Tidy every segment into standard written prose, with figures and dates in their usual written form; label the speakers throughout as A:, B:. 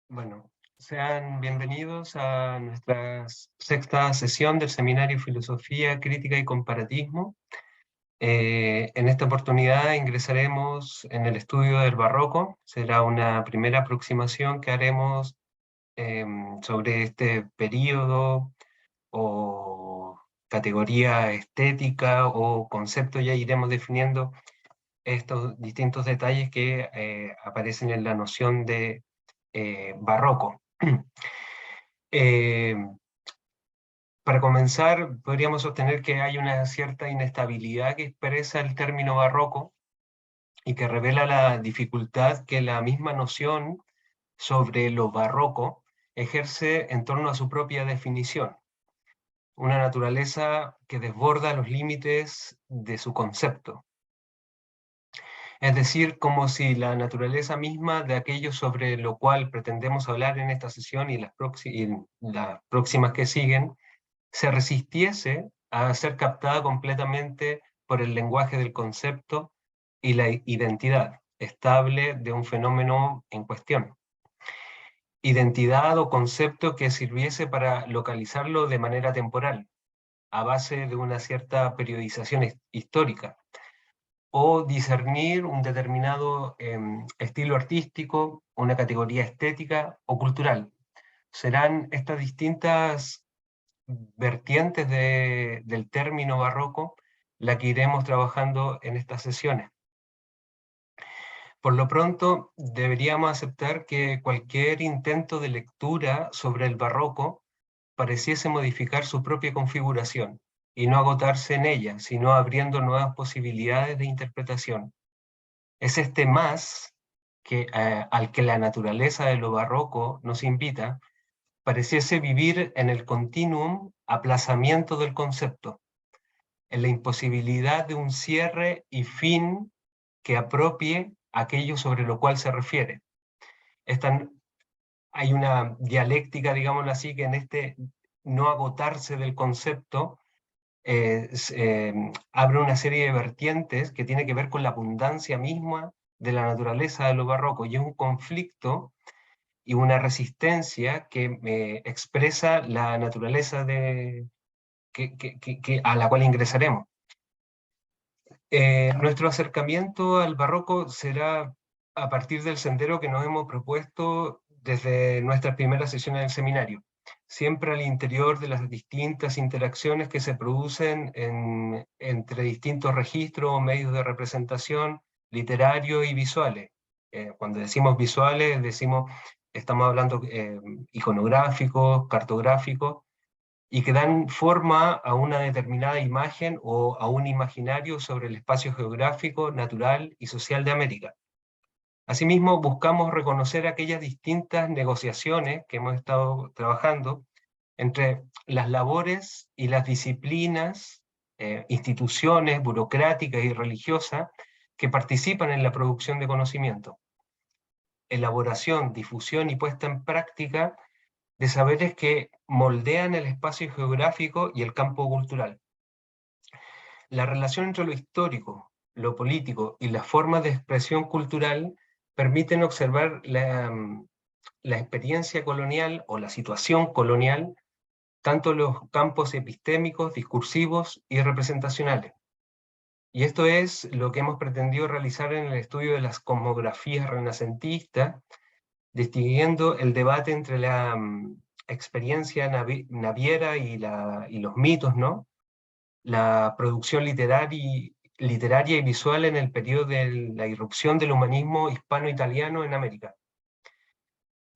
A: Bueno, sean bienvenidos a nuestra sexta sesión del Seminario Filosofía, Crítica y Comparatismo. En esta oportunidad ingresaremos en el estudio del barroco. Será una primera aproximación que haremos sobre este periodo o categoría estética o concepto. Ya iremos definiendo estos distintos detalles que aparecen en la noción de barroco. Eh, para comenzar, podríamos sostener que hay una cierta inestabilidad que expresa el término barroco y que revela la dificultad que la misma noción sobre lo barroco ejerce en torno a su propia definición, una naturaleza que desborda los límites de su concepto. Es decir, como si la naturaleza misma de aquello sobre lo cual pretendemos hablar en esta sesión y las próximas que siguen, se resistiese a ser captada completamente por el lenguaje del concepto y la identidad estable de un fenómeno en cuestión. Identidad o concepto que sirviese para localizarlo de manera temporal, a base de una cierta periodización histórica, o discernir un determinado estilo artístico, una categoría estética o cultural. Serán estas distintas vertientes del término barroco la que iremos trabajando en estas sesiones. Por lo pronto, deberíamos aceptar que cualquier intento de lectura sobre el barroco pareciese modificar su propia configuración y no agotarse en ella, sino abriendo nuevas posibilidades de interpretación. Es este más que, al que la naturaleza de lo barroco nos invita, pareciese vivir en el continuum aplazamiento del concepto, en la imposibilidad de un cierre y fin que apropie aquello sobre lo cual se refiere. Hay una dialéctica, digámoslo así, que en este no agotarse del concepto abre una serie de vertientes que tiene que ver con la abundancia misma de la naturaleza de lo barroco, y es un conflicto y una resistencia que expresa la naturaleza a la cual ingresaremos. Nuestro acercamiento al barroco será a partir del sendero que nos hemos propuesto desde nuestras primeras sesiones del seminario, siempre al interior de las distintas interacciones que se producen entre distintos registros o medios de representación literarios y visuales. Cuando decimos visuales, estamos hablando iconográficos, cartográficos, y que dan forma a una determinada imagen o a un imaginario sobre el espacio geográfico, natural y social de América. Asimismo, buscamos reconocer aquellas distintas negociaciones que hemos estado trabajando entre las labores y las disciplinas, instituciones burocráticas y religiosas que participan en la producción de conocimiento, elaboración, difusión y puesta en práctica de saberes que moldean el espacio geográfico y el campo cultural. La relación entre lo histórico, lo político y las formas de expresión cultural permiten observar la experiencia colonial o la situación colonial, tanto en los campos epistémicos, discursivos y representacionales. Y esto es lo que hemos pretendido realizar en el estudio de las cosmografías renacentistas, distinguiendo el debate entre la experiencia naviera y los mitos, ¿no? La producción literaria y visual en el periodo de la irrupción del humanismo hispano-italiano en América.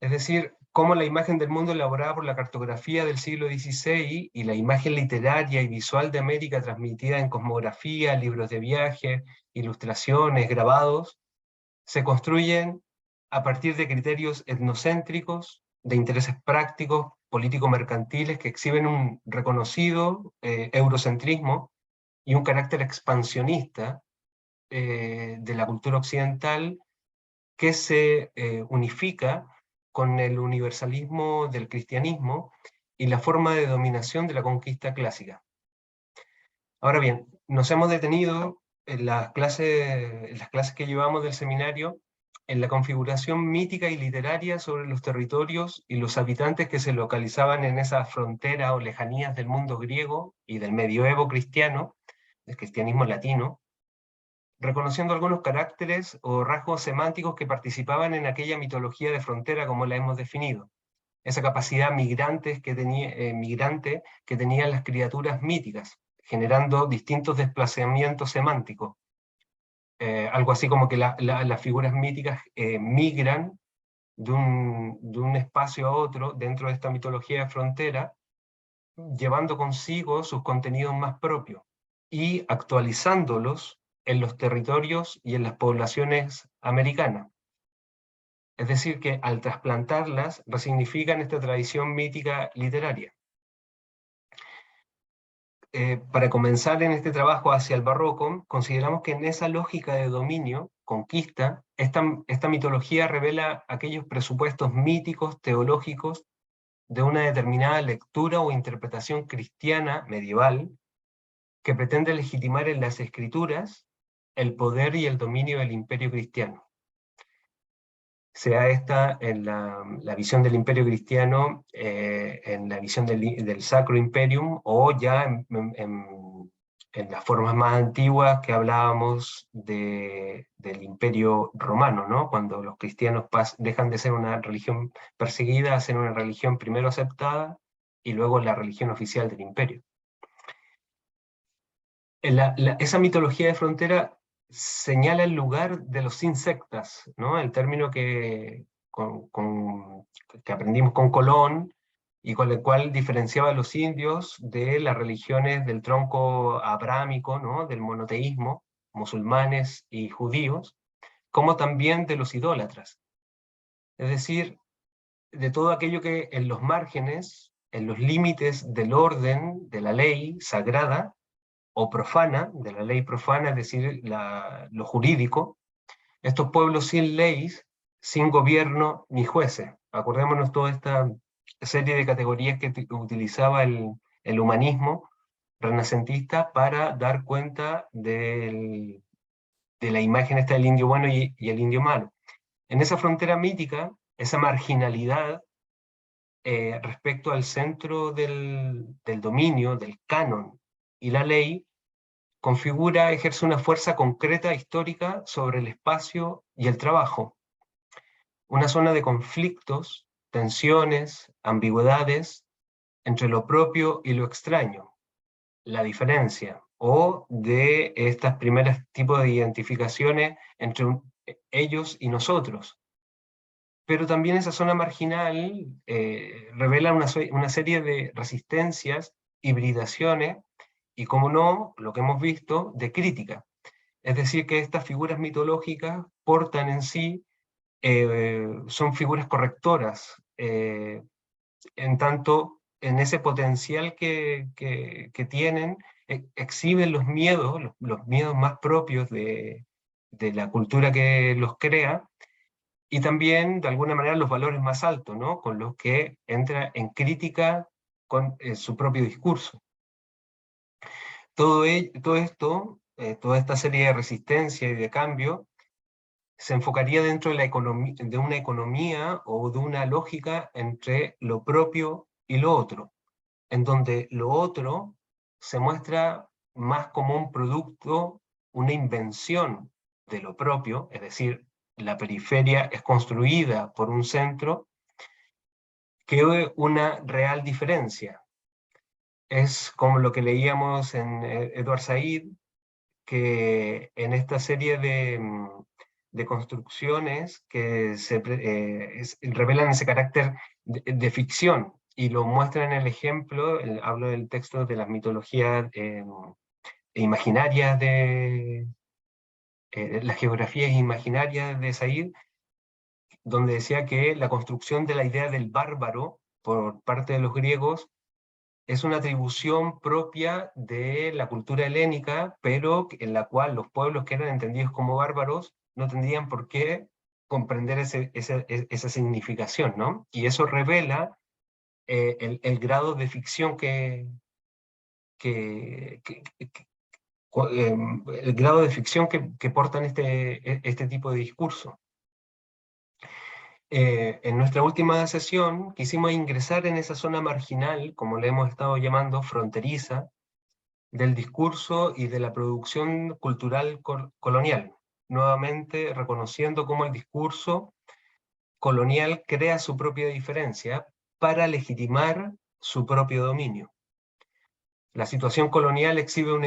A: Es decir, cómo la imagen del mundo elaborada por la cartografía del siglo XVI y la imagen literaria y visual de América transmitida en cosmografía, libros de viaje, ilustraciones, grabados, se construyen a partir de criterios etnocéntricos, de intereses prácticos, político-mercantiles que exhiben un reconocido eurocentrismo y un carácter expansionista de la cultura occidental que se unifica con el universalismo del cristianismo y la forma de dominación de la conquista clásica. Ahora bien, nos hemos detenido en las clases que llevamos del seminario en la configuración mítica y literaria sobre los territorios y los habitantes que se localizaban en esa frontera o lejanías del mundo griego y del medioevo cristiano, del cristianismo latino, reconociendo algunos caracteres o rasgos semánticos que participaban en aquella mitología de frontera como la hemos definido. Esa capacidad migrante que tenían las criaturas míticas, generando distintos desplazamientos semánticos. Algo así como que las figuras míticas migran de un espacio a otro dentro de esta mitología de frontera, llevando consigo sus contenidos más propios y actualizándolos en los territorios y en las poblaciones americanas. Es decir, que al trasplantarlas resignifican esta tradición mítica literaria. Para comenzar en este trabajo hacia el barroco, consideramos que en esa lógica de dominio, conquista, esta mitología revela aquellos presupuestos míticos, teológicos, de una determinada lectura o interpretación cristiana medieval que pretende legitimar en las escrituras el poder y el dominio del imperio cristiano. Sea esta en la visión del imperio cristiano, en la visión del Sacro Imperium, o ya en las formas más antiguas que hablábamos del imperio romano, ¿no? Cuando los cristianos dejan de ser una religión perseguida a ser una religión primero aceptada y luego la religión oficial del imperio. Esa mitología de frontera señala el lugar de los insectas, ¿no? El término que aprendimos con Colón y con el cual diferenciaba a los indios de las religiones del tronco abrámico, ¿no? Del monoteísmo, musulmanes y judíos, como también de los idólatras. Es decir, de todo aquello que en los márgenes, en los límites del orden, de la ley sagrada, o profana, de la ley profana, es decir, lo jurídico, estos pueblos sin leyes, sin gobierno ni jueces. Acordémonos toda esta serie de categorías que utilizaba el humanismo renacentista para dar cuenta de la imagen esta del indio bueno y el indio malo. En esa frontera mítica, esa marginalidad respecto al centro del dominio, del canon y la ley, ejerce una fuerza concreta histórica sobre el espacio y el trabajo. Una zona de conflictos, tensiones, ambigüedades entre lo propio y lo extraño, la diferencia, o de estas primeras tipos de identificaciones entre ellos y nosotros. Pero también esa zona marginal revela una serie de resistencias, hibridaciones, y como no, lo que hemos visto, de crítica. Es decir, que estas figuras mitológicas portan en sí, son figuras correctoras, en tanto en ese potencial que tienen, exhiben los miedos, los miedos más propios de la cultura que los crea, y también, de alguna manera, los valores más altos, ¿no? Con los que entra en crítica con su propio discurso. Todo esto, toda esta serie de resistencia y de cambio, se enfocaría dentro de, de una economía o de una lógica entre lo propio y lo otro, en donde lo otro se muestra más como un producto, una invención de lo propio, es decir, la periferia es construida por un centro, que una real diferencia. Es como lo que leíamos en Edward Said, que en esta serie de construcciones que revelan ese carácter de ficción, y lo muestra en el ejemplo, hablo del texto de las mitologías imaginarias las geografías imaginarias de Said, donde decía que la construcción de la idea del bárbaro por parte de los griegos es una atribución propia de la cultura helénica, pero en la cual los pueblos que eran entendidos como bárbaros no tendrían por qué comprender esa significación, ¿no? Y eso revela el grado de ficción que, que- que- el grado de ficción que portan este tipo de discurso. En nuestra última sesión quisimos ingresar en esa zona marginal, como le hemos estado llamando, fronteriza, del discurso y de la producción cultural colonial, nuevamente reconociendo cómo el discurso colonial crea su propia diferencia para legitimar su propio dominio. La situación colonial exhibe un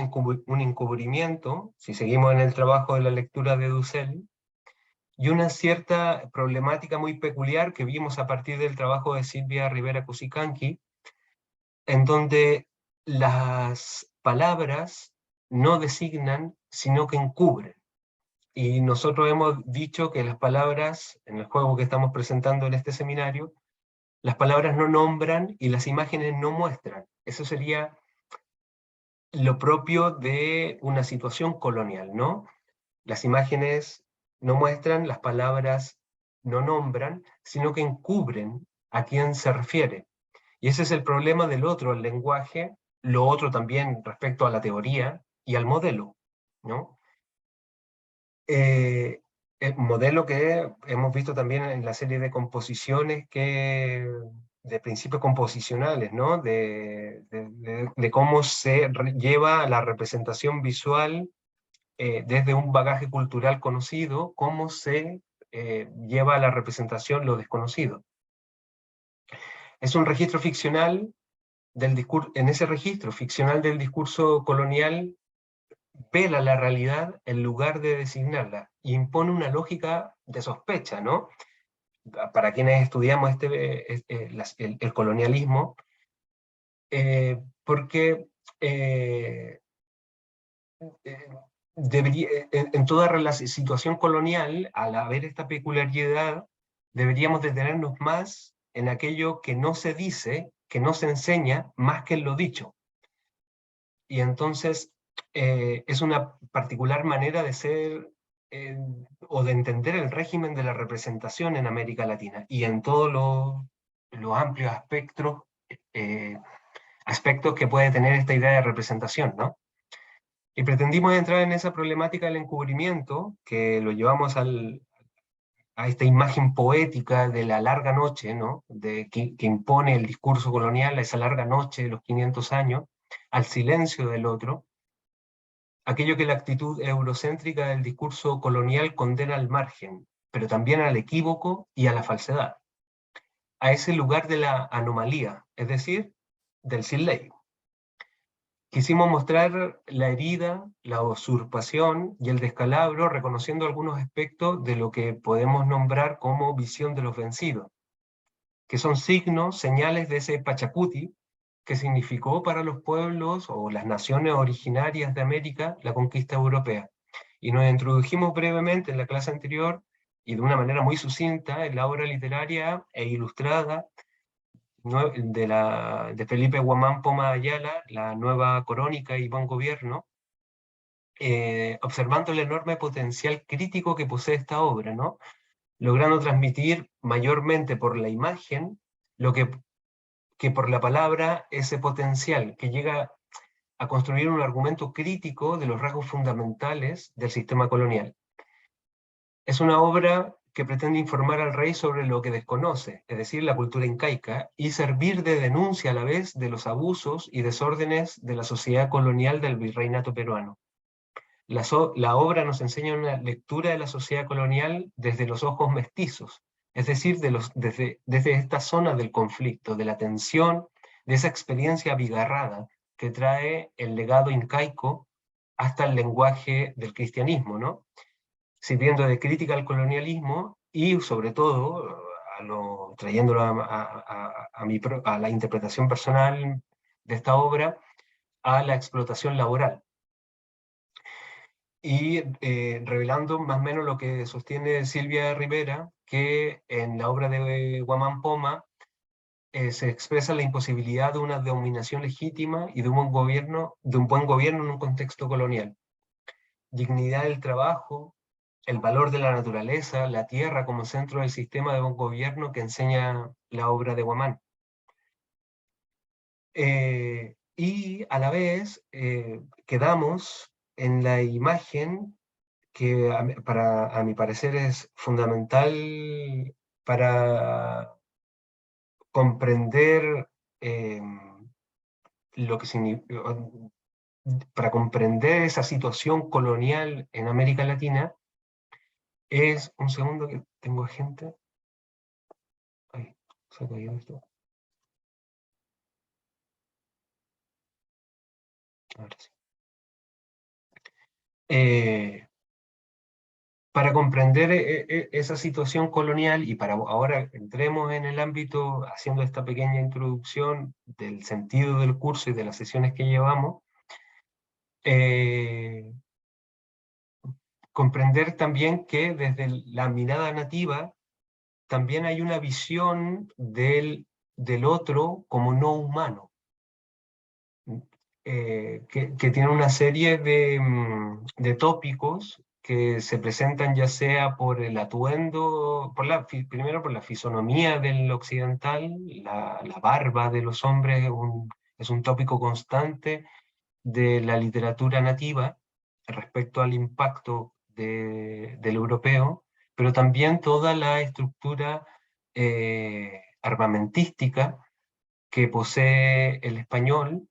A: encubrimiento, si seguimos en el trabajo de la lectura de Dussel, y una cierta problemática muy peculiar que vimos a partir del trabajo de Silvia Rivera Cusicanqui, en donde las palabras no designan, sino que encubren. Y nosotros hemos dicho que las palabras, en el juego que estamos presentando en este seminario, las palabras no nombran y las imágenes no muestran. Eso sería lo propio de una situación colonial, ¿no? Las imágenes no muestran, las palabras no nombran, sino que encubren a quién se refiere. Y ese es el problema del otro, el lenguaje, lo otro también respecto a la teoría y al modelo, ¿no? El modelo que hemos visto también en la serie de composiciones de principios composicionales, ¿no? De cómo se lleva la representación visual desde un bagaje cultural conocido, cómo se lleva a la representación lo desconocido. Es un registro ficcional del discurso, en ese registro ficcional del discurso colonial vela la realidad en lugar de designarla, y impone una lógica de sospecha, ¿no? Para quienes estudiamos el colonialismo, porque eh, en toda situación colonial, al haber esta peculiaridad, deberíamos detenernos más en aquello que no se dice, que no se enseña, más que en lo dicho. Y entonces es una particular manera de ser o de entender el régimen de la representación en América Latina y en todos los amplios aspectos que puede tener esta idea de representación, ¿no? Y pretendimos entrar en esa problemática del encubrimiento, que lo llevamos a esta imagen poética de la larga noche, ¿no? Que impone el discurso colonial, a esa larga noche de los 500 años, al silencio del otro, aquello que la actitud eurocéntrica del discurso colonial condena al margen, pero también al equívoco y a la falsedad, a ese lugar de la anomalía, es decir, del sin ley. Quisimos mostrar la herida, la usurpación y el descalabro, reconociendo algunos aspectos de lo que podemos nombrar como visión de los vencidos, que son signos, señales de ese Pachacuti, que significó para los pueblos o las naciones originarias de América la conquista europea. Y nos introdujimos brevemente en la clase anterior y de una manera muy sucinta en la obra literaria e ilustrada de Felipe Guamán Poma Ayala, La Nueva Crónica y Buen Gobierno, observando el enorme potencial crítico que posee esta obra, ¿no? Logrando transmitir mayormente por la imagen lo que por la palabra ese potencial que llega a construir un argumento crítico de los rasgos fundamentales del sistema colonial. Es una obra que pretende informar al rey sobre lo que desconoce, es decir, la cultura incaica, y servir de denuncia a la vez de los abusos y desórdenes de la sociedad colonial del virreinato peruano. La obra nos enseña una lectura de la sociedad colonial desde los ojos mestizos, es decir, desde esta zona del conflicto, de la tensión, de esa experiencia abigarrada que trae el legado incaico hasta el lenguaje del cristianismo, ¿no? Sirviendo de crítica al colonialismo y sobre todo, trayéndolo a la interpretación personal de esta obra, a la explotación laboral. Y revelando más o menos lo que sostiene Silvia Rivera, que en la obra de Guamán Poma se expresa la imposibilidad de una dominación legítima y de un buen gobierno en un contexto colonial. Dignidad del trabajo, el valor de la naturaleza, la tierra como centro del sistema de buen gobierno que enseña la obra de Guamán. Y a la vez quedamos en la imagen que a mi parecer es fundamental para comprender lo que significa, para comprender esa situación colonial en América Latina, es, un segundo que tengo gente, ay, se ha caído esto, ahora sí. Para comprender esa situación colonial y para ahora entremos en el ámbito, haciendo esta pequeña introducción del sentido del curso y de las sesiones que llevamos, eh, comprender también que desde la mirada nativa también hay una visión del otro como no humano, que tiene una serie de tópicos que se presentan ya sea por el atuendo, primero por la fisonomía del occidental, la barba de los hombres es un tópico constante de la literatura nativa respecto al impacto del europeo, pero también toda la estructura armamentística que posee el español,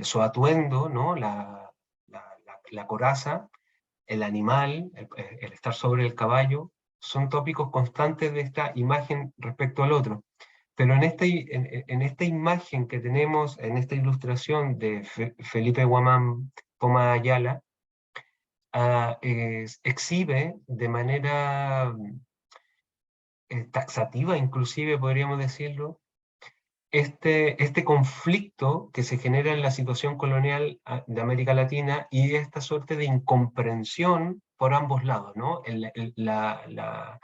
A: su atuendo, ¿no? La coraza, el animal, el estar sobre el caballo, son tópicos constantes de esta imagen respecto al otro. Pero en esta imagen que tenemos, en esta ilustración de Felipe Guamán Poma Ayala, exhibe de manera taxativa, inclusive podríamos decirlo, este conflicto que se genera en la situación colonial de América Latina y esta suerte de incomprensión por ambos lados, ¿no? La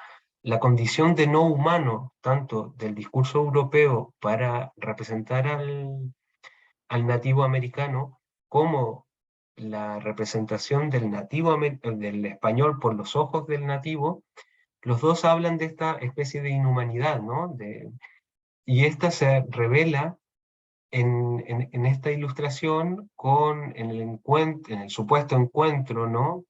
A: condición de no humano, tanto del discurso europeo para representar al nativo americano, como la representación del del español por los ojos del nativo, los dos hablan de esta especie de inhumanidad, ¿no? Y esta se revela en esta ilustración en el supuesto encuentro, ¿no?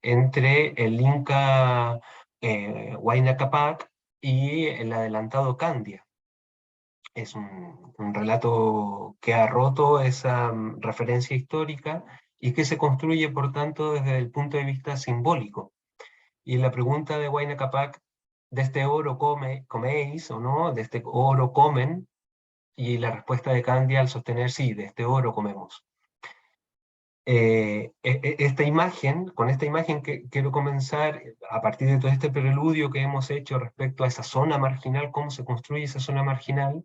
A: Entre el Inca Huayna Capac y el adelantado Candia. Es un relato que ha roto esa referencia histórica y que se construye, por tanto, desde el punto de vista simbólico. Y la pregunta de Huayna Capac, ¿de este oro coméis o no? ¿De este oro comen? Y la respuesta de Candia al sostener, sí, de este oro comemos. Con esta imagen que quiero comenzar, a partir de todo este preludio que hemos hecho respecto a esa zona marginal, cómo se construye esa zona marginal,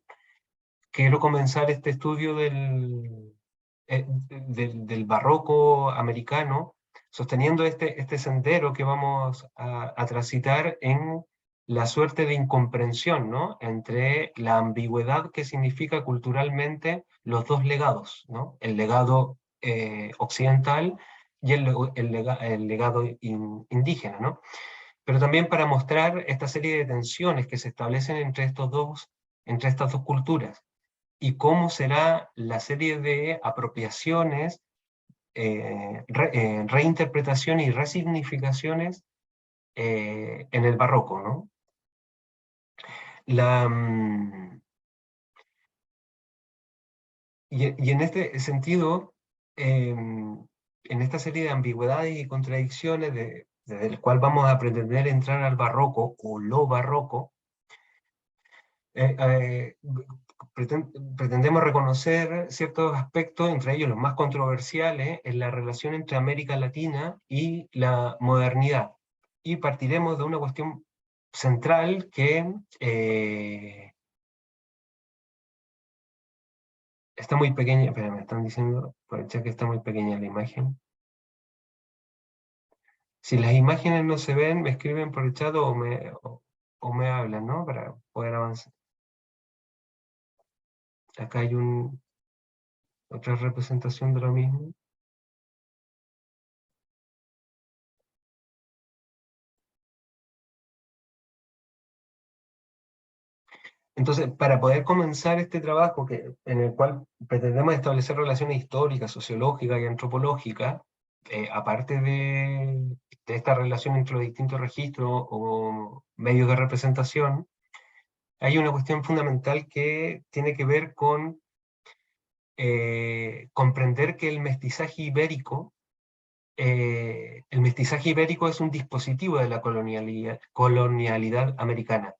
A: quiero comenzar este estudio del barroco americano, sosteniendo este sendero que vamos a transitar en la suerte de incomprensión, ¿no? Entre la ambigüedad que significa culturalmente los dos legados, ¿no? El legado occidental y el legado indígena, ¿no? Pero también para mostrar esta serie de tensiones que se establecen entre estas dos culturas y cómo será la serie de apropiaciones, reinterpretaciones y resignificaciones en el barroco, ¿no? La, mm, y en este sentido, en esta serie de ambigüedades y contradicciones desde el cual vamos a pretender entrar al barroco o lo barroco, eh, eh, pretendemos reconocer ciertos aspectos, entre ellos los más controversiales, en la relación entre América Latina y la modernidad. Y partiremos de una cuestión central que está muy pequeña, pero me están diciendo por el chat que está muy pequeña la imagen. Si las imágenes no se ven, me escriben por el chat o me hablan, ¿no? Para poder avanzar. Acá hay otra representación de lo mismo. Entonces, para poder comenzar este trabajo en el cual pretendemos establecer relaciones históricas, sociológicas y antropológicas aparte de esta relación entre los distintos registros o medios de representación, hay una cuestión fundamental que tiene que ver con comprender que el mestizaje ibérico es un dispositivo de la colonialidad americana.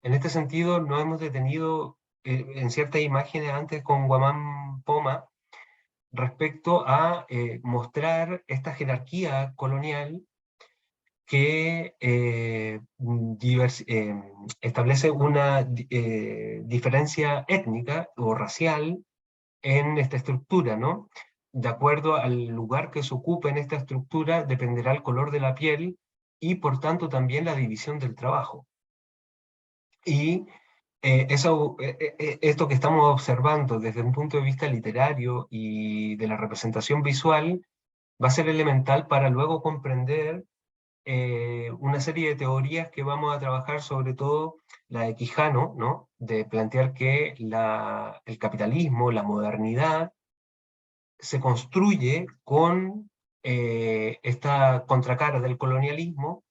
A: En este sentido, nos hemos detenido en ciertas imágenes antes con Guamán Poma respecto a mostrar esta jerarquía colonial que establece una diferencia étnica o racial en esta estructura, ¿no? De acuerdo al lugar que se ocupe en esta estructura, dependerá el color de la piel y, por tanto, también la división del trabajo. Y esto que estamos observando desde un punto de vista literario y de la representación visual va a ser elemental para luego comprender una serie de teorías que vamos a trabajar, sobre todo la de Quijano, ¿no? De plantear que el capitalismo, la modernidad, se construye con esta contracara del colonialismo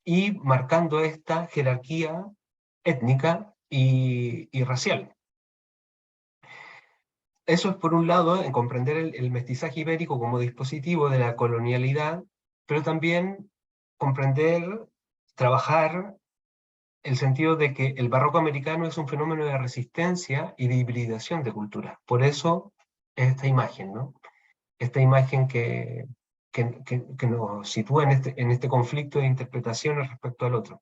A: y marcando esta jerarquía étnica y racial. Eso es por un lado, en comprender el mestizaje ibérico como dispositivo de la colonialidad, pero también comprender, trabajar el sentido de que el barroco americano es un fenómeno de resistencia y de hibridación de culturas. Por eso esta imagen, ¿no? Esta imagen que nos sitúa en este conflicto de interpretaciones respecto al otro.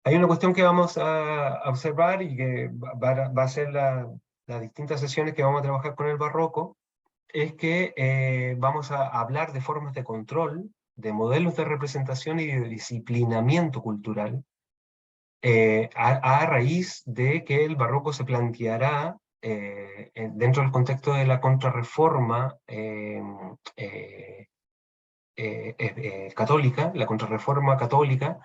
A: Hay una cuestión que vamos a observar y que va a ser las distintas sesiones que vamos a trabajar con el barroco, es que vamos a hablar de formas de control, de modelos de representación y de disciplinamiento cultural, a raíz de que el barroco se planteará dentro del contexto de la contrarreforma católica, la contrarreforma católica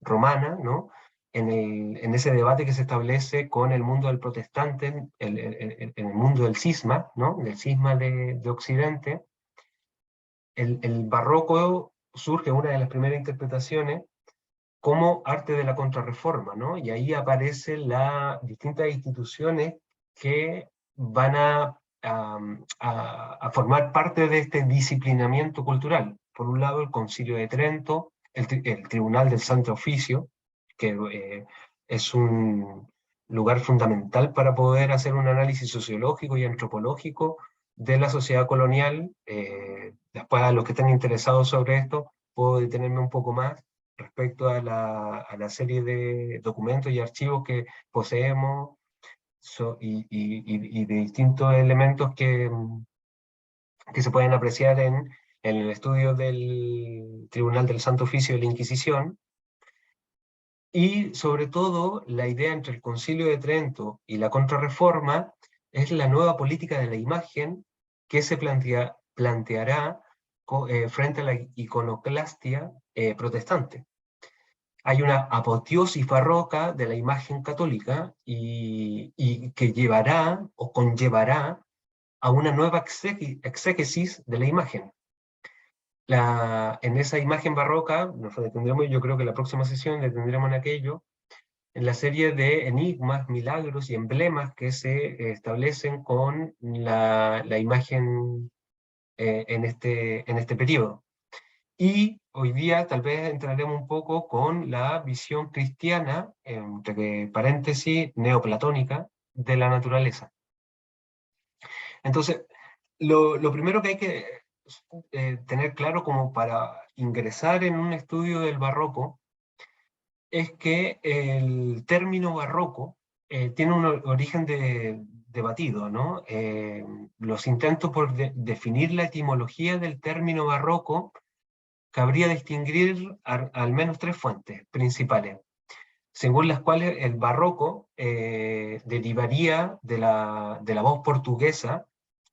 A: romana, ¿no? En ese debate que se establece con el mundo del protestante, en el mundo del cisma, ¿no? Del cisma de Occidente, el barroco surge una de las primeras interpretaciones como arte de la contrarreforma, ¿no? Y ahí aparecen las distintas instituciones que van a formar parte de este disciplinamiento cultural. Por un lado, el Concilio de Trento, el Tribunal del Santo Oficio, que es un lugar fundamental para poder hacer un análisis sociológico y antropológico de la sociedad colonial. Después, a los que estén interesados sobre esto, puedo detenerme un poco más respecto a la serie de documentos y archivos que poseemos y de distintos elementos que se pueden apreciar en el estudio del Tribunal del Santo Oficio de la Inquisición, y sobre todo la idea entre el Concilio de Trento y la Contrarreforma es la nueva política de la imagen que se planteará frente a la iconoclastia protestante. Hay una apoteosis barroca de la imagen católica y que llevará o conllevará a una nueva exégesis de la imagen. En esa imagen barroca, nos detendremos, yo creo que la próxima sesión detendremos en aquello, en la serie de enigmas, milagros y emblemas que se establecen con la imagen en este periodo. Y hoy día tal vez entraremos un poco con la visión cristiana, entre paréntesis, neoplatónica, de la naturaleza. Entonces, lo primero que hay que tener claro como para ingresar en un estudio del barroco es que el término barroco tiene un origen debatido, ¿no? Los intentos por definir la etimología del término barroco cabría distinguir al menos tres fuentes principales, según las cuales el barroco derivaría de la voz portuguesa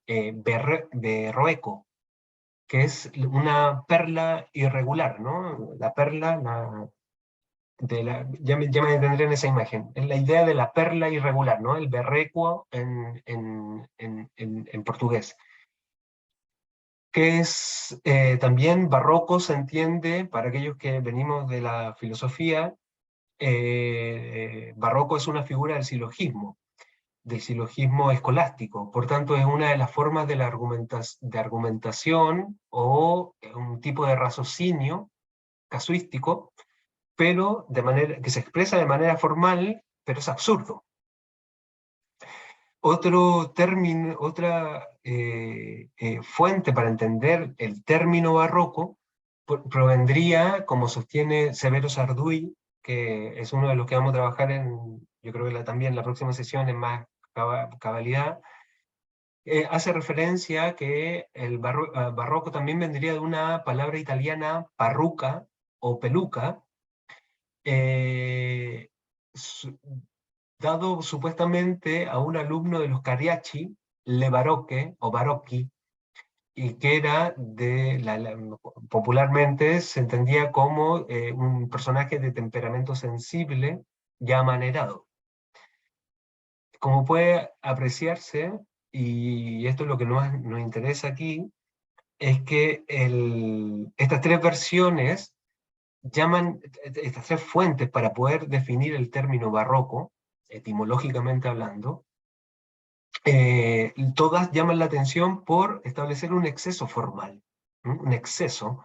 A: berroeco, que es una perla irregular, ¿no? La perla, ya me detendré en esa imagen, es la idea de la perla irregular, ¿no? El berrecuo en portugués. que es también barroco, se entiende, para aquellos que venimos de la filosofía, barroco es una figura del silogismo escolástico, por tanto es una de las formas de, de argumentación o un tipo de raciocinio casuístico, pero de manera, que se expresa de manera formal, pero es absurdo. Otro término, otra fuente para entender el término barroco provendría, como sostiene Severo Sarduy, que es uno de los que vamos a trabajar en, yo creo que también la próxima sesión en más cabalidad, hace referencia a que el barroco también vendría de una palabra italiana, parrucca o peluca, eh, dado supuestamente a un alumno de los Cariaci, Le Barocche o Barocchi, y que era popularmente se entendía como un personaje de temperamento sensible ya amanerado. Como puede apreciarse, y esto es lo que nos interesa aquí, es que estas tres versiones estas tres fuentes para poder definir el término barroco, etimológicamente hablando, todas llaman la atención por establecer un exceso formal, un exceso,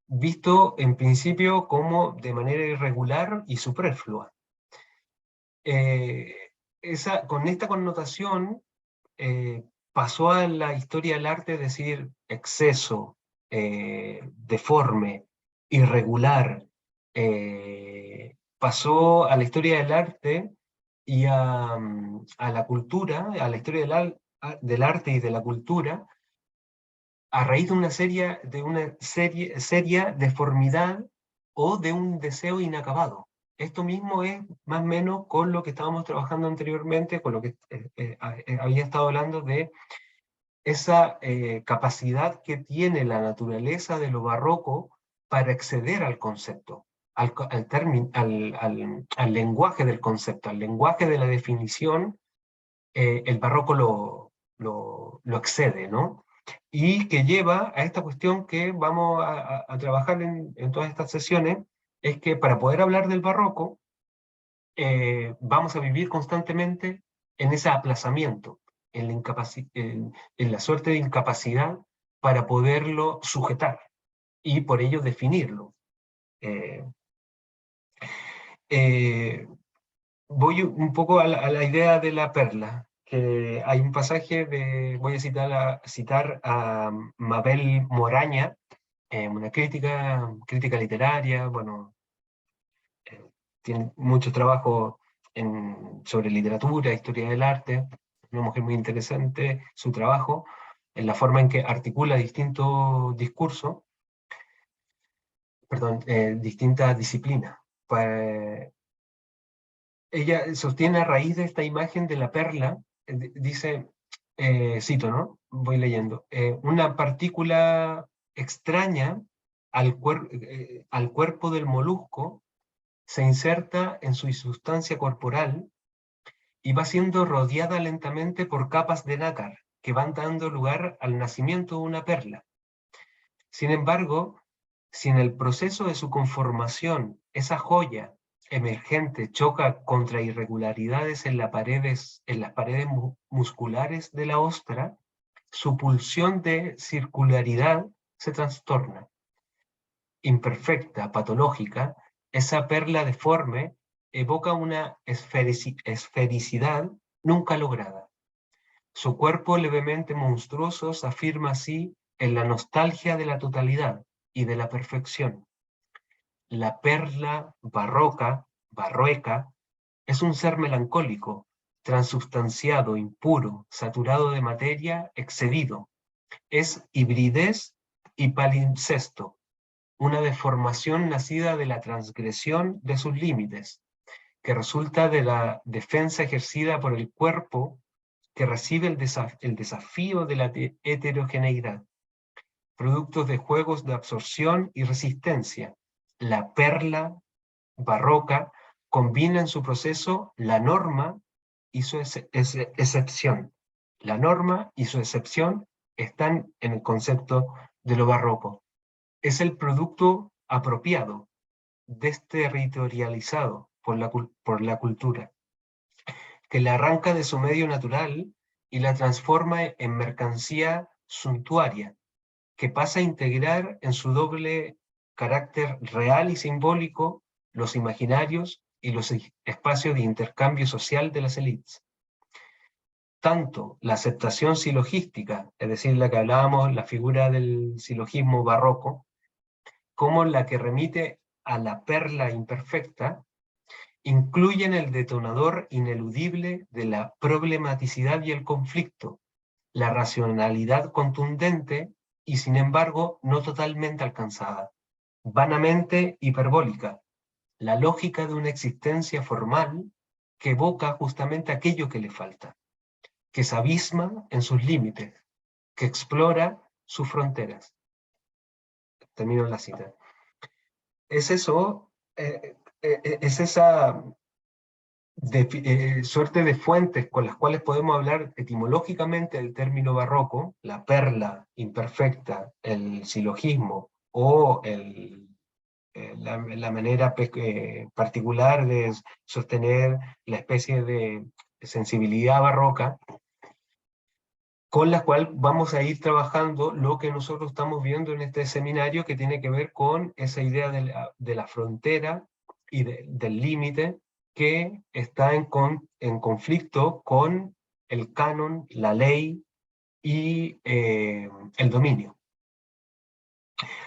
A: visto en principio como de manera irregular y superflua. Con esta connotación pasó a la historia del arte decir exceso, deforme, irregular, pasó a la historia del arte y a la cultura, a la historia del arte y de la cultura, a raíz de seria deformidad o de un deseo inacabado. Esto mismo es más o menos con lo que estábamos trabajando anteriormente, con lo que había estado hablando de esa capacidad que tiene la naturaleza de lo barroco para acceder al concepto, al lenguaje del concepto, al lenguaje de la definición. El barroco lo excede, ¿no? Y que lleva a esta cuestión que vamos a trabajar en todas estas sesiones, es que para poder hablar del barroco, vamos a vivir constantemente en ese aplazamiento, en la suerte de incapacidad para poderlo sujetar y por ello definirlo. Eh, eh, Voy un poco a la idea de la perla, que hay un pasaje voy a citar a Mabel Moraña, una crítica literaria, bueno, tiene mucho trabajo sobre literatura, historia del arte, una mujer muy interesante, su trabajo, en la forma en que articula distintos discursos, perdón, distintas disciplinas. Ella sostiene a raíz de esta imagen de la perla, dice, cito, ¿no? Voy leyendo, una partícula extraña al cuerpo del molusco se inserta en su sustancia corporal y va siendo rodeada lentamente por capas de nácar que van dando lugar al nacimiento de una perla. Sin embargo, si en el proceso de su conformación esa joya emergente choca contra irregularidades en las paredes musculares de la ostra, su pulsión de circularidad se trastorna. Imperfecta, patológica, esa perla deforme evoca una esfericidad nunca lograda. Su cuerpo levemente monstruoso se afirma así en la nostalgia de la totalidad y de la perfección. La perla barroeca, es un ser melancólico, transubstanciado, impuro, saturado de materia, excedido. Es hibridez y palimpsesto, una deformación nacida de la transgresión de sus límites, que resulta de la defensa ejercida por el cuerpo que recibe el desafío de la heterogeneidad, productos de juegos de absorción y resistencia. La perla barroca combina en su proceso la norma y su excepción. La norma y su excepción están en el concepto de lo barroco. Es el producto apropiado, desterritorializado por la cultura, que la arranca de su medio natural y la transforma en mercancía suntuaria, que pasa a integrar en su doble carácter real y simbólico los imaginarios y los espacios de intercambio social de las élites. Tanto la aceptación silogística, es decir, la que hablábamos, la figura del silogismo barroco, como la que remite a la perla imperfecta, incluyen el detonador ineludible de la problematicidad y el conflicto, la racionalidad contundente y sin embargo no totalmente alcanzada, vanamente hiperbólica, la lógica de una existencia formal que evoca justamente aquello que le falta, que se abisma en sus límites, que explora sus fronteras. Termino la cita. Es eso, es esa suerte de fuentes con las cuales podemos hablar etimológicamente del término barroco, la perla imperfecta, el silogismo o la manera particular de sostener la especie de sensibilidad barroca, con la cual vamos a ir trabajando lo que nosotros estamos viendo en este seminario, que tiene que ver con esa idea de la frontera y del límite que está en conflicto con el canon, la ley y el dominio.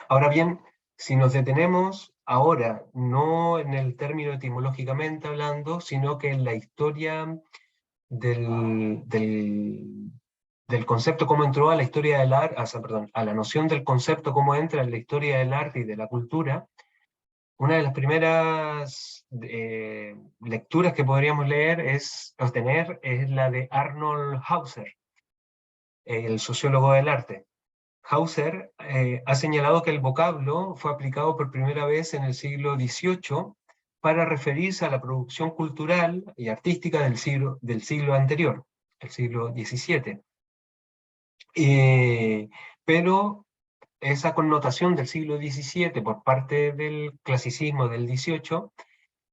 A: Ahora bien, si nos detenemos ahora, no en el término etimológicamente hablando, sino que en la historia del concepto cómo entró a la historia del arte, perdón, a la noción del concepto cómo entra en la historia del arte y de la cultura, una de las primeras lecturas que podríamos obtener es la de Arnold Hauser, el sociólogo del arte. Hauser ha señalado que el vocablo fue aplicado por primera vez en el siglo XVIII para referirse a la producción cultural y artística del siglo anterior, el siglo XVII. Pero esa connotación del siglo XVII por parte del clasicismo del XVIII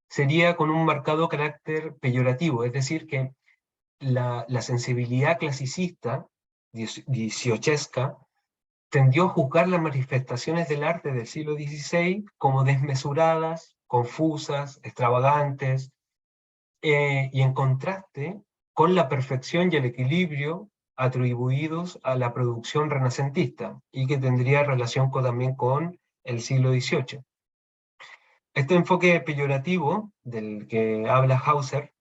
A: sería con un marcado carácter peyorativo, es decir, que la sensibilidad clasicista, dieciochesca, tendió a juzgar las manifestaciones del arte del siglo XVI como desmesuradas, confusas, extravagantes, y en contraste con la perfección y el equilibrio atribuidos a la producción renacentista, y que tendría relación también con el siglo XVIII. Este enfoque peyorativo del que habla Hauser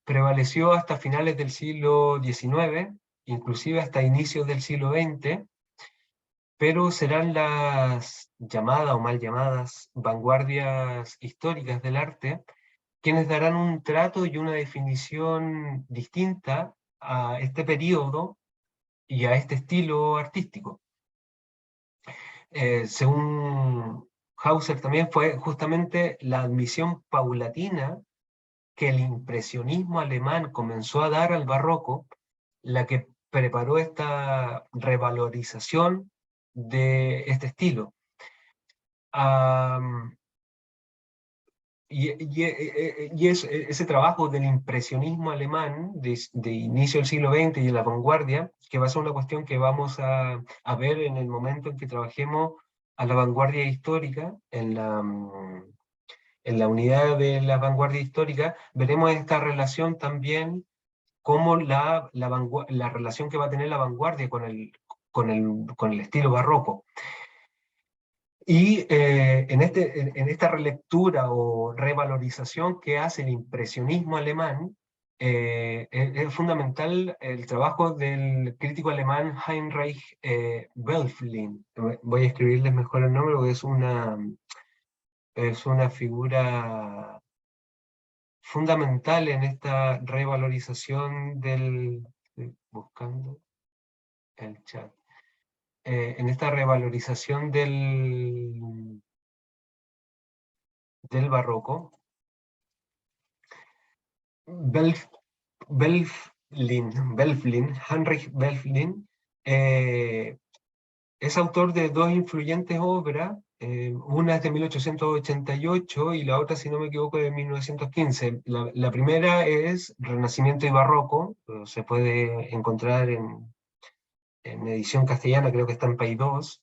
A: prevaleció hasta finales del siglo XIX, inclusive hasta inicios del siglo XX, pero serán las llamadas o mal llamadas vanguardias históricas del arte quienes darán un trato y una definición distinta a este periodo y a este estilo artístico. Según Hauser también fue justamente la admisión paulatina que el impresionismo alemán comenzó a dar al barroco la que preparó esta revalorización de este estilo. Ese trabajo del impresionismo alemán de inicio del siglo XX y de la vanguardia, que va a ser una cuestión que vamos a ver en el momento en que trabajemos a la vanguardia histórica, en la unidad de la vanguardia histórica, veremos esta relación también, como la relación que va a tener la vanguardia con el estilo barroco. Y en esta relectura o revalorización que hace el impresionismo alemán, es fundamental el trabajo del crítico alemán Heinrich Böcklin. Voy a escribirles mejor el nombre porque es una figura fundamental en esta revalorización buscando el chat. En esta revalorización del barroco. Heinrich Böcklin, Es autor de dos influyentes obras, una es de 1888 y la otra, si no me equivoco, de 1915. La primera es Renacimiento y Barroco, se puede encontrar en edición castellana, creo que está en Paidós,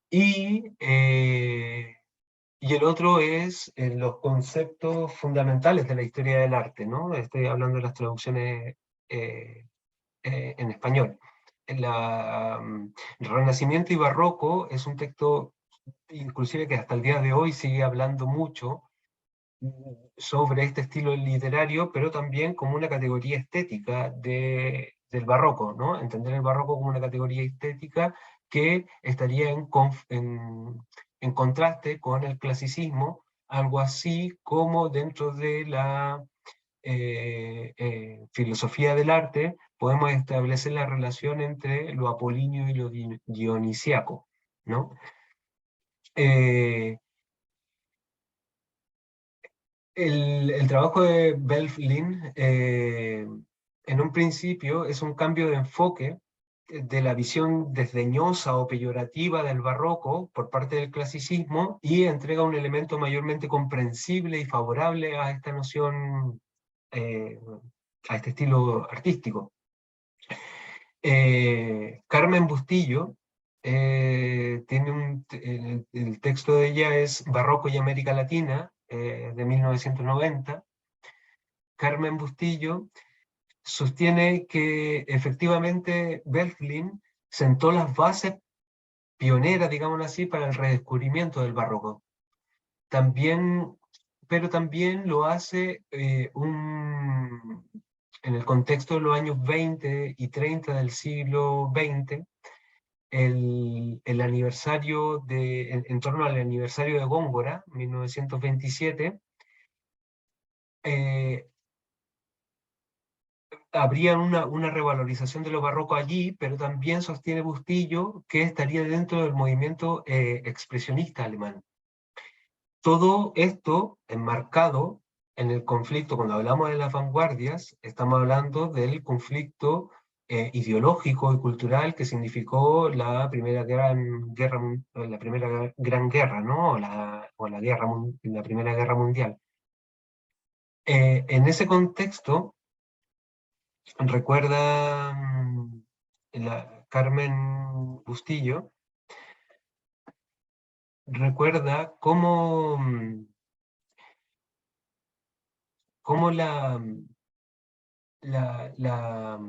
A: y el otro es los conceptos fundamentales de la historia del arte, ¿no? Estoy hablando de las traducciones en español. Renacimiento y Barroco es un texto, inclusive que hasta el día de hoy sigue hablando mucho sobre este estilo literario, pero también como una categoría estética del barroco, ¿no? Entender el barroco como una categoría estética que estaría en contraste con el clasicismo, algo así como dentro de la filosofía del arte podemos establecer la relación entre lo apolíneo y lo dionisíaco, ¿no? Eh, el trabajo de Belflin, en un principio, es un cambio de enfoque de la visión desdeñosa o peyorativa del barroco por parte del clasicismo y entrega un elemento mayormente comprensible y favorable a esta noción, a este estilo artístico. Carmen Bustillo, el texto de ella es Barroco y América Latina, de 1990. Carmen Bustillo sostiene que efectivamente Belflin sentó las bases pioneras, digámoslo así, para el redescubrimiento del barroco. También, pero también lo hace en el contexto de los años 20 y 30 del siglo XX, el aniversario en torno al aniversario de Góngora, 1927, habría una revalorización de lo barroco allí, pero también sostiene Bustillo que estaría dentro del movimiento expresionista alemán. Todo esto enmarcado en el conflicto, cuando hablamos de las vanguardias, estamos hablando del conflicto ideológico y cultural que significó la primera gran guerra, ¿no? La primera guerra mundial. En ese contexto, recuerda Carmen Bustillo, recuerda cómo la, la,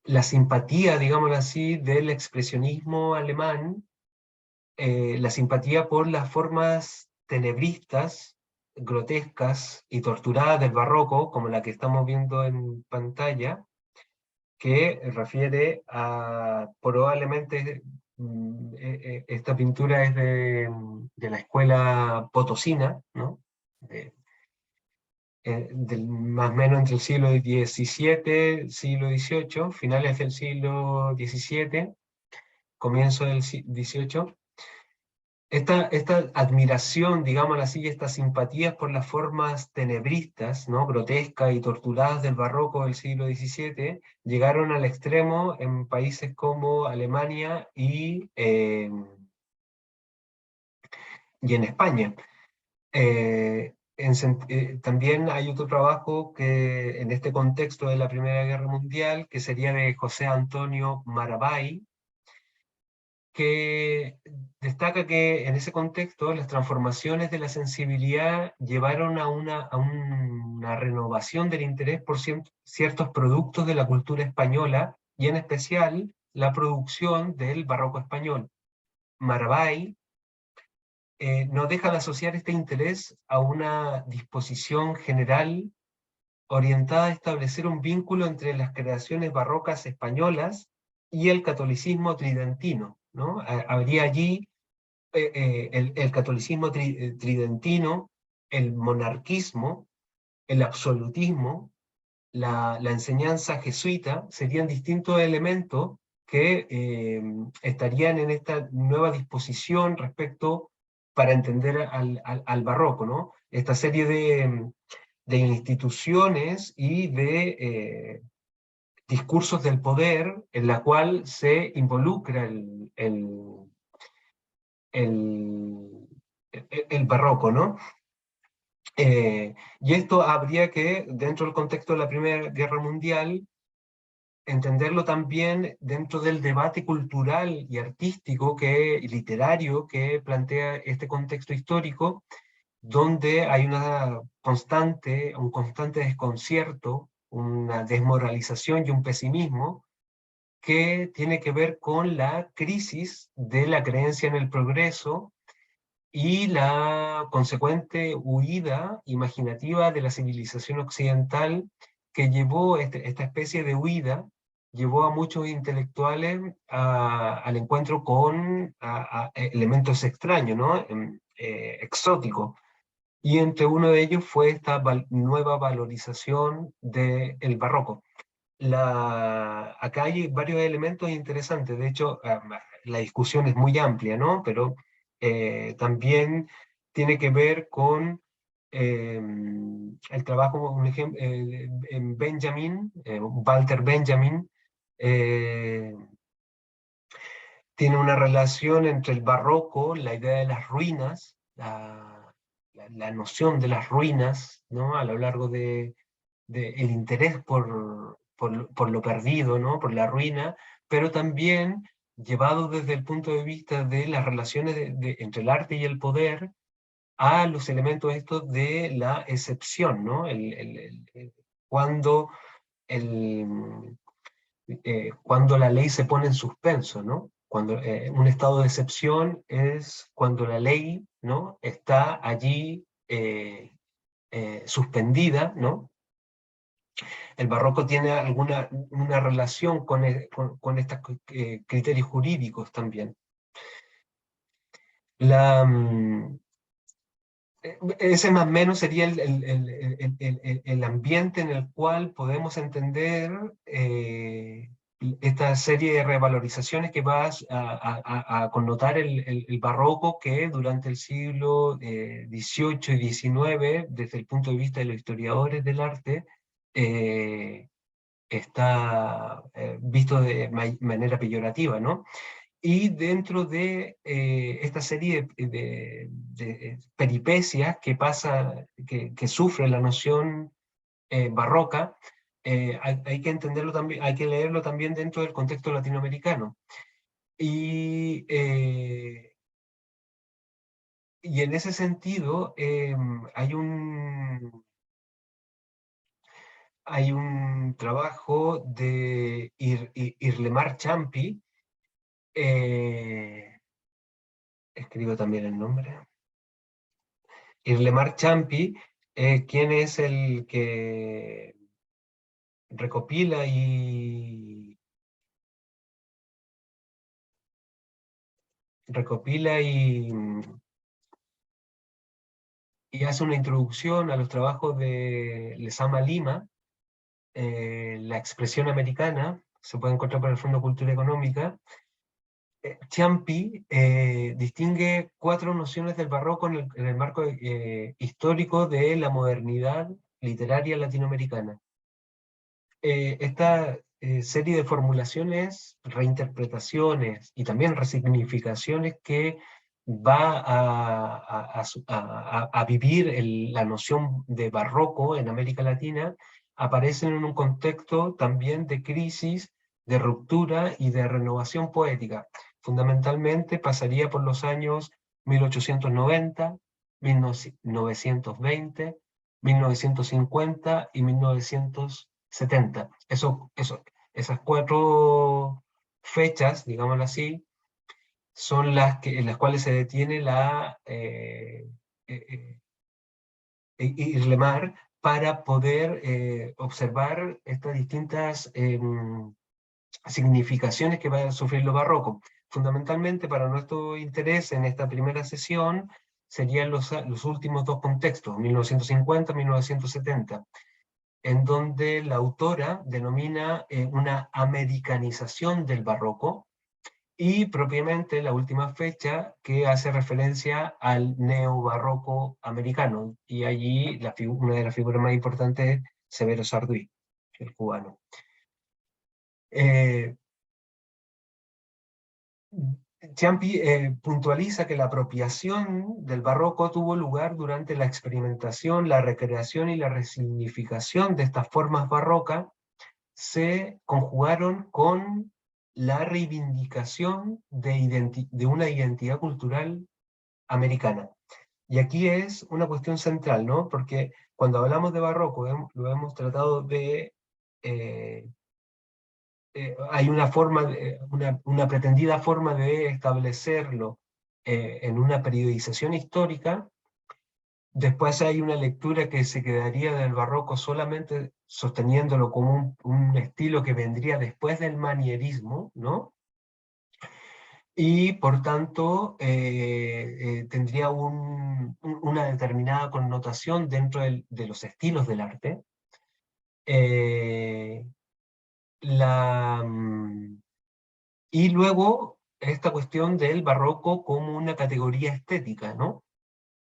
A: la simpatía, digámoslo así, del expresionismo alemán, la simpatía por las formas tenebristas, grotescas y torturadas del barroco, como la que estamos viendo en pantalla, que refiere a probablemente esta pintura es de la escuela potosina, ¿no? Más o menos entre el siglo XVII, siglo XVIII, finales del siglo XVII, comienzo del XVIII. Esta admiración, digamos así, estas simpatías por las formas tenebristas, ¿no? Grotescas y torturadas del barroco del siglo XVII, llegaron al extremo en países como Alemania y en España. También hay otro trabajo que en este contexto de la Primera Guerra Mundial, que sería de José Antonio Marabay, que destaca que en ese contexto las transformaciones de la sensibilidad llevaron a una renovación del interés por ciertos productos de la cultura española y en especial la producción del barroco español. Marabay no deja de asociar este interés a una disposición general orientada a establecer un vínculo entre las creaciones barrocas españolas y el catolicismo tridentino, ¿no? Habría allí el catolicismo tridentino, el monarquismo, el absolutismo, la enseñanza jesuita, serían distintos elementos que estarían en esta nueva disposición respecto para entender al barroco, ¿no? Esta serie de instituciones y discursos del poder en la cual se involucra el barroco, ¿no? Y esto habría que, dentro del contexto de la Primera Guerra Mundial, entenderlo también dentro del debate cultural y artístico, y literario, que plantea este contexto histórico, donde hay un constante desconcierto, una desmoralización y un pesimismo que tiene que ver con la crisis de la creencia en el progreso y la consecuente huida imaginativa de la civilización occidental, que llevó esta especie de huida, llevó a muchos intelectuales al encuentro con elementos extraños, ¿no? Exóticos. Y entre uno de ellos fue esta nueva valorización del barroco. Acá hay varios elementos interesantes. De hecho, la discusión es muy amplia, ¿no? Pero también tiene que ver con el trabajo, un ejemplo, en Benjamin, Walter Benjamin, eh, tiene una relación entre el barroco, la idea de las ruinas, la noción de las ruinas, ¿no? A lo largo el interés por lo perdido, ¿no? Por la ruina, pero también llevado desde el punto de vista de las relaciones entre el arte y el poder a los elementos estos de la excepción, ¿no? Cuando, el, cuando la ley se pone en suspenso, ¿no? Cuando un estado de excepción es cuando la ley, ¿no? Está allí suspendida, ¿no? El barroco tiene una relación con estos criterios jurídicos también. Ese más o menos sería el ambiente en el cual podemos entender esta serie de revalorizaciones que va a connotar el barroco, que durante el siglo XVIII y XIX, desde el punto de vista de los historiadores del arte, está visto de manera peyorativa, ¿no? Y dentro de esta serie de peripecias que sufre la noción barroca, hay que entenderlo también, hay que leerlo también dentro del contexto latinoamericano. Y en ese sentido, hay un trabajo de Irlemar Champi, escribo también el nombre, Irlemar Champi, quien es el que recopila recopila y hace una introducción a los trabajos de Lezama Lima, la expresión americana, se puede encontrar por el Fondo de Cultura Económica. Ciampi distingue cuatro nociones del barroco en el marco histórico de la modernidad literaria latinoamericana. Esta serie de formulaciones, reinterpretaciones y también resignificaciones que va a vivir la noción de barroco en América Latina, aparecen en un contexto también de crisis, de ruptura y de renovación poética. Fundamentalmente pasaría por los años 1890, 1920, 1950 y 1970. Esas cuatro fechas, digámoslo así, son en las cuales se detiene Irlemar para poder observar estas distintas significaciones que va a sufrir lo barroco. Fundamentalmente, para nuestro interés en esta primera sesión, serían los últimos dos contextos, 1950-1970, en donde la autora denomina una americanización del barroco, y propiamente la última fecha que hace referencia al neobarroco americano, y allí una de las figuras más importantes es Severo Sarduy, el cubano. Ciampi puntualiza que la apropiación del barroco tuvo lugar durante la experimentación, la recreación y la resignificación de estas formas barrocas, se conjugaron con la reivindicación de una identidad cultural americana. Y aquí es una cuestión central, ¿no? Porque cuando hablamos de barroco, lo hemos tratado de... hay una forma, una pretendida forma de establecerlo en una periodización histórica. Después hay una lectura que se quedaría del barroco solamente sosteniéndolo como un estilo que vendría después del manierismo, ¿no? Y por tanto tendría una determinada connotación dentro de los estilos del arte. Eh, y luego esta cuestión del barroco como una categoría estética, ¿no?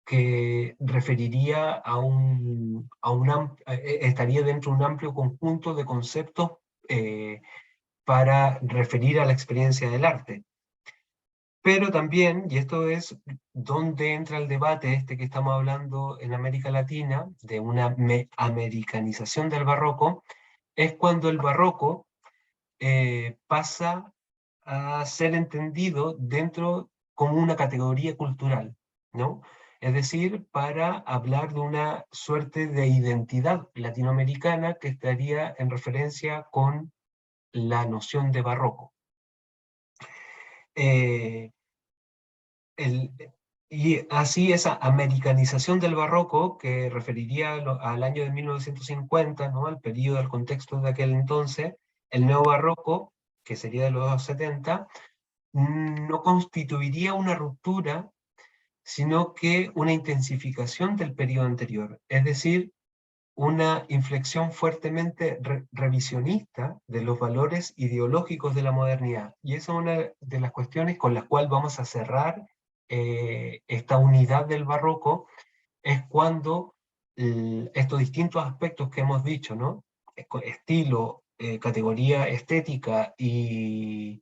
A: Que referiría estaría dentro de un amplio conjunto de conceptos para referir a la experiencia del arte. Pero también, y esto es donde entra el debate este que estamos hablando en América Latina, de una americanización del barroco, es cuando el barroco pasa a ser entendido dentro como una categoría cultural, ¿no? Es decir, para hablar de una suerte de identidad latinoamericana que estaría en referencia con la noción de barroco. Eh, y así esa americanización del barroco, que referiría al año de 1950, ¿no? Al periodo, al contexto de aquel entonces, el neobarroco, que sería de los 70, no constituiría una ruptura, sino que una intensificación del periodo anterior, es decir, una inflexión fuertemente revisionista de los valores ideológicos de la modernidad. Y esa es una de las cuestiones con las cuales vamos a cerrar esta unidad del barroco, es cuando estos distintos aspectos que hemos dicho, ¿no? Estilo, categoría estética y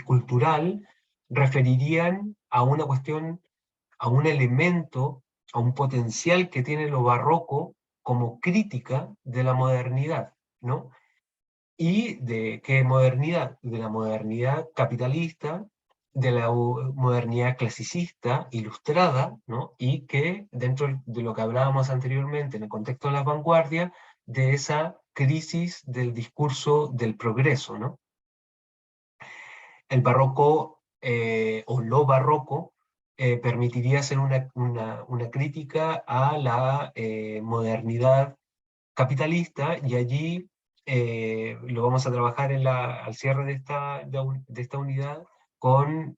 A: cultural, referirían a una cuestión, a un elemento, a un potencial que tiene lo barroco como crítica de la modernidad, ¿no? ¿Y de qué modernidad? De la modernidad capitalista, de la modernidad clasicista, ilustrada, ¿no? Y que dentro de lo que hablábamos anteriormente en el contexto de las vanguardias, de esa crisis del discurso del progreso, ¿no? El barroco o lo barroco permitiría hacer una crítica a la modernidad capitalista, y allí lo vamos a trabajar al cierre de esta unidad con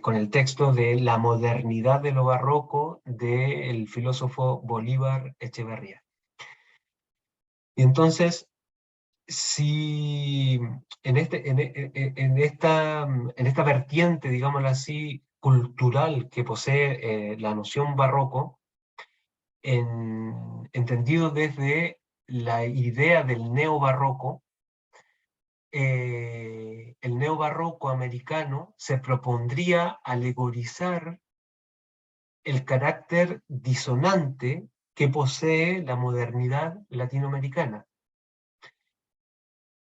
A: con el texto de La modernidad de lo barroco del filósofo Bolívar Echeverría. Y entonces, si en esta vertiente, digámoslo así, cultural que posee la noción barroco, entendido desde la idea del neobarroco, el neobarroco americano se propondría alegorizar el carácter disonante que posee la modernidad latinoamericana.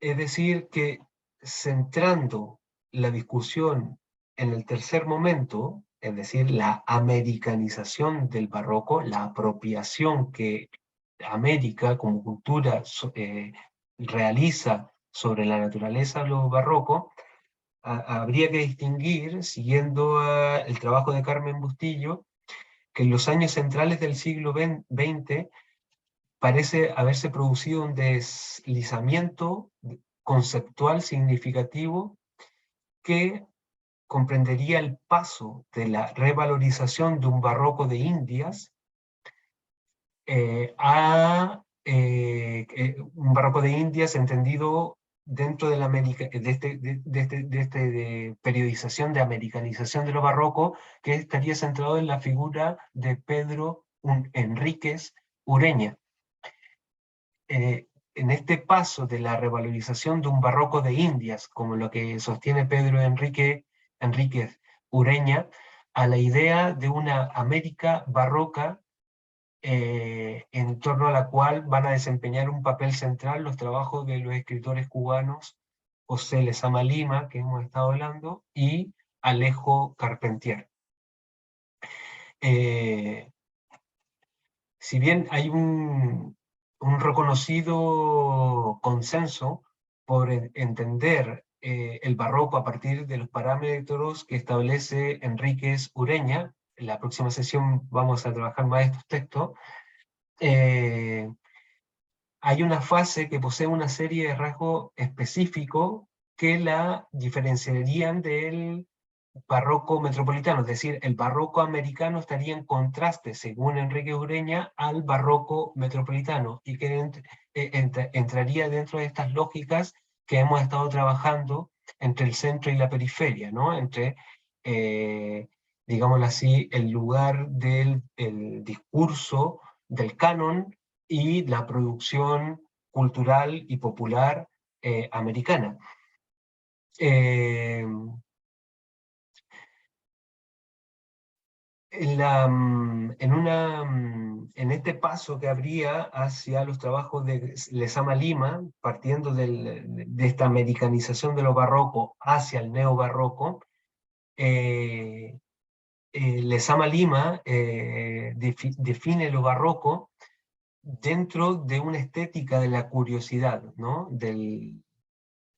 A: Es decir, que centrando la discusión en el tercer momento, es decir, la americanización del barroco, la apropiación que América como cultura realiza sobre la naturaleza de lo barroco, habría que distinguir, siguiendo el trabajo de Carmen Bustillo, que en los años centrales del siglo XX parece haberse producido un deslizamiento conceptual significativo que comprendería el paso de la revalorización de un barroco de Indias un barroco de Indias entendido dentro de la periodización de americanización de lo barroco, que estaría centrado en la figura de Pedro Enríquez Ureña. en este paso de la revalorización de un barroco de Indias, como lo que sostiene Pedro Enríquez Ureña, a la idea de una América barroca en torno a la cual van a desempeñar un papel central los trabajos de los escritores cubanos José Lezama Lima, que hemos estado hablando, y Alejo Carpentier. Si bien hay un reconocido consenso por entender el barroco a partir de los parámetros que establece Enríquez Ureña, en la próxima sesión vamos a trabajar más estos textos, hay una fase que posee una serie de rasgos específicos que la diferenciarían del barroco metropolitano, es decir, el barroco americano estaría en contraste, según Enrique Ureña, al barroco metropolitano, y que entraría dentro de estas lógicas que hemos estado trabajando entre el centro y la periferia, ¿no? Entre, digámoslo así, el lugar del el discurso del canon y la producción cultural y popular americana. En este paso que habría hacia los trabajos de Lezama Lima, partiendo de esta americanización de lo barroco hacia el neobarroco, Lezama Lima define lo barroco dentro de una estética de la curiosidad, ¿no? De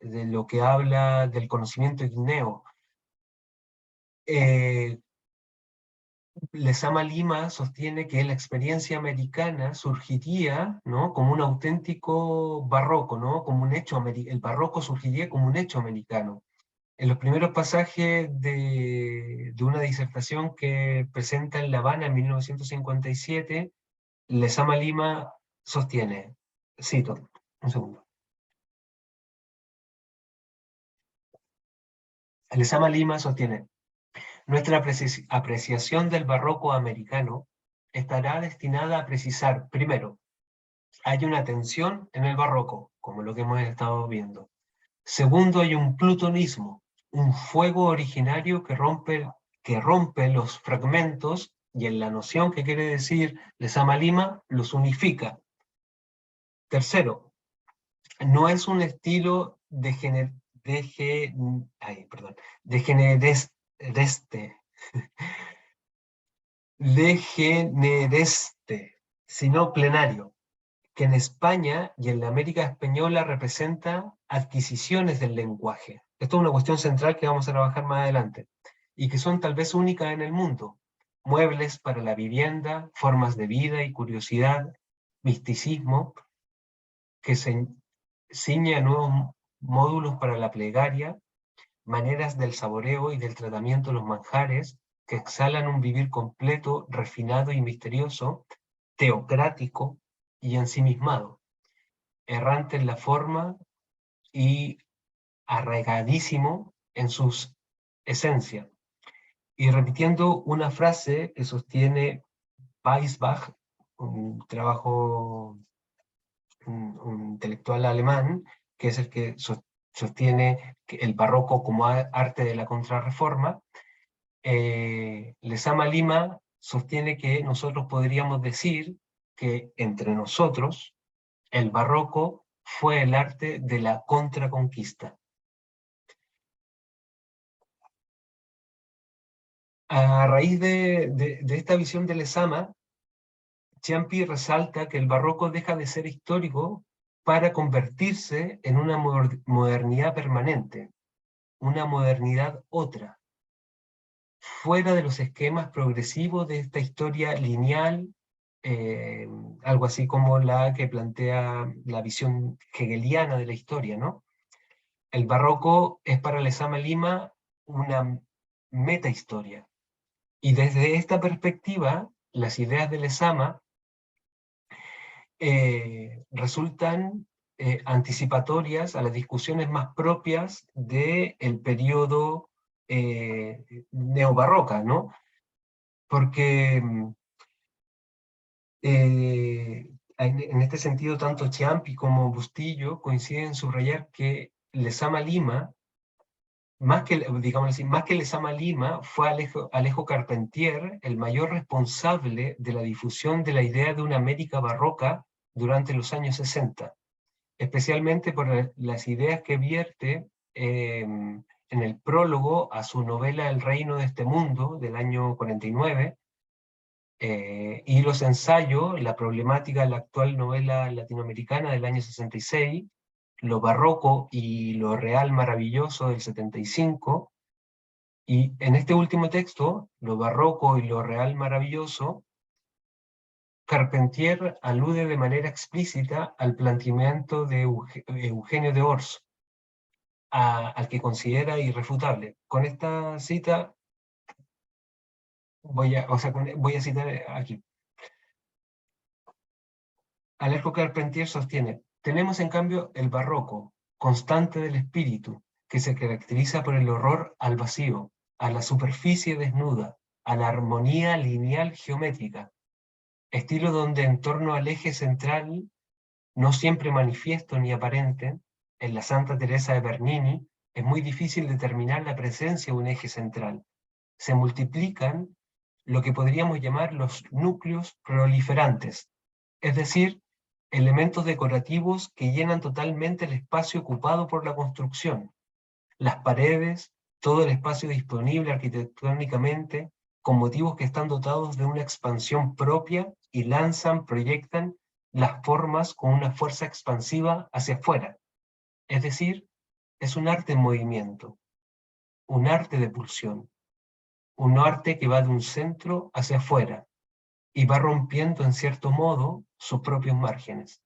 A: lo que habla del conocimiento igneo. Lezama Lima sostiene que la experiencia americana surgiría, ¿no?, como un auténtico barroco, ¿no?, como un hecho el barroco surgiría como un hecho americano. En los primeros pasajes de una disertación que presenta en La Habana en 1957, Lezama Lima sostiene, cito, un segundo. Lezama Lima sostiene: nuestra apreciación del barroco americano estará destinada a precisar, primero, hay una tensión en el barroco, como lo que hemos estado viendo. Segundo, hay un plutonismo, un fuego originario que rompe los fragmentos y en la noción que quiere decir Lezama Lima los unifica. Tercero, no es un estilo degenereste, sino plenario, que en España y en la América española representa adquisiciones del lenguaje. Esto es una cuestión central que vamos a trabajar más adelante, y que son tal vez únicas en el mundo. Muebles para la vivienda, formas de vida y curiosidad, misticismo, que se ciñe a nuevos módulos para la plegaria, maneras del saboreo y del tratamiento de los manjares, que exhalan un vivir completo, refinado y misterioso, teocrático y ensimismado, errante en la forma y arraigadísimo en sus esencias. Y repitiendo una frase que sostiene Weisbach, un trabajo, un intelectual alemán, que es el que sostiene el barroco como arte de la contrarreforma, Lezama Lima sostiene que nosotros podríamos decir que entre nosotros el barroco fue el arte de la contraconquista. A raíz de esta visión de Lezama, Ciampi resalta que el barroco deja de ser histórico para convertirse en una modernidad permanente, una modernidad otra, fuera de los esquemas progresivos de esta historia lineal, algo así como la que plantea la visión hegeliana de la historia, ¿no? El barroco es para Lezama Lima una metahistoria, y desde esta perspectiva, las ideas de Lezama resultan anticipatorias a las discusiones más propias del periodo neobarroca, ¿no? Porque En este sentido, tanto Ciampi como Bustillo coinciden en subrayar que Lezama Lima, digamos así, más que Lezama Lima, fue Alejo Carpentier el mayor responsable de la difusión de la idea de una América barroca durante los años 60, especialmente por las ideas que vierte en el prólogo a su novela El reino de este mundo, del año 49, y los ensayos, la problemática de la actual novela latinoamericana del año 66, lo barroco y lo real maravilloso del 75, y en este último texto, lo barroco y lo real maravilloso, Carpentier alude de manera explícita al planteamiento de Eugenio de Ors, al que considera irrefutable. Con esta cita voy a citar aquí. Alejo Carpentier sostiene: tenemos en cambio el barroco, constante del espíritu, que se caracteriza por el horror al vacío, a la superficie desnuda, a la armonía lineal geométrica, estilo donde en torno al eje central, no siempre manifiesto ni aparente, en la Santa Teresa de Bernini, es muy difícil determinar la presencia de un eje central. Se multiplican lo que podríamos llamar los núcleos proliferantes, es decir, elementos decorativos que llenan totalmente el espacio ocupado por la construcción. Las paredes, todo el espacio disponible arquitectónicamente, con motivos que están dotados de una expansión propia y proyectan las formas con una fuerza expansiva hacia afuera. Es decir, es un arte en movimiento, un arte de pulsión, un arte que va de un centro hacia afuera y va rompiendo en cierto modo sus propios márgenes.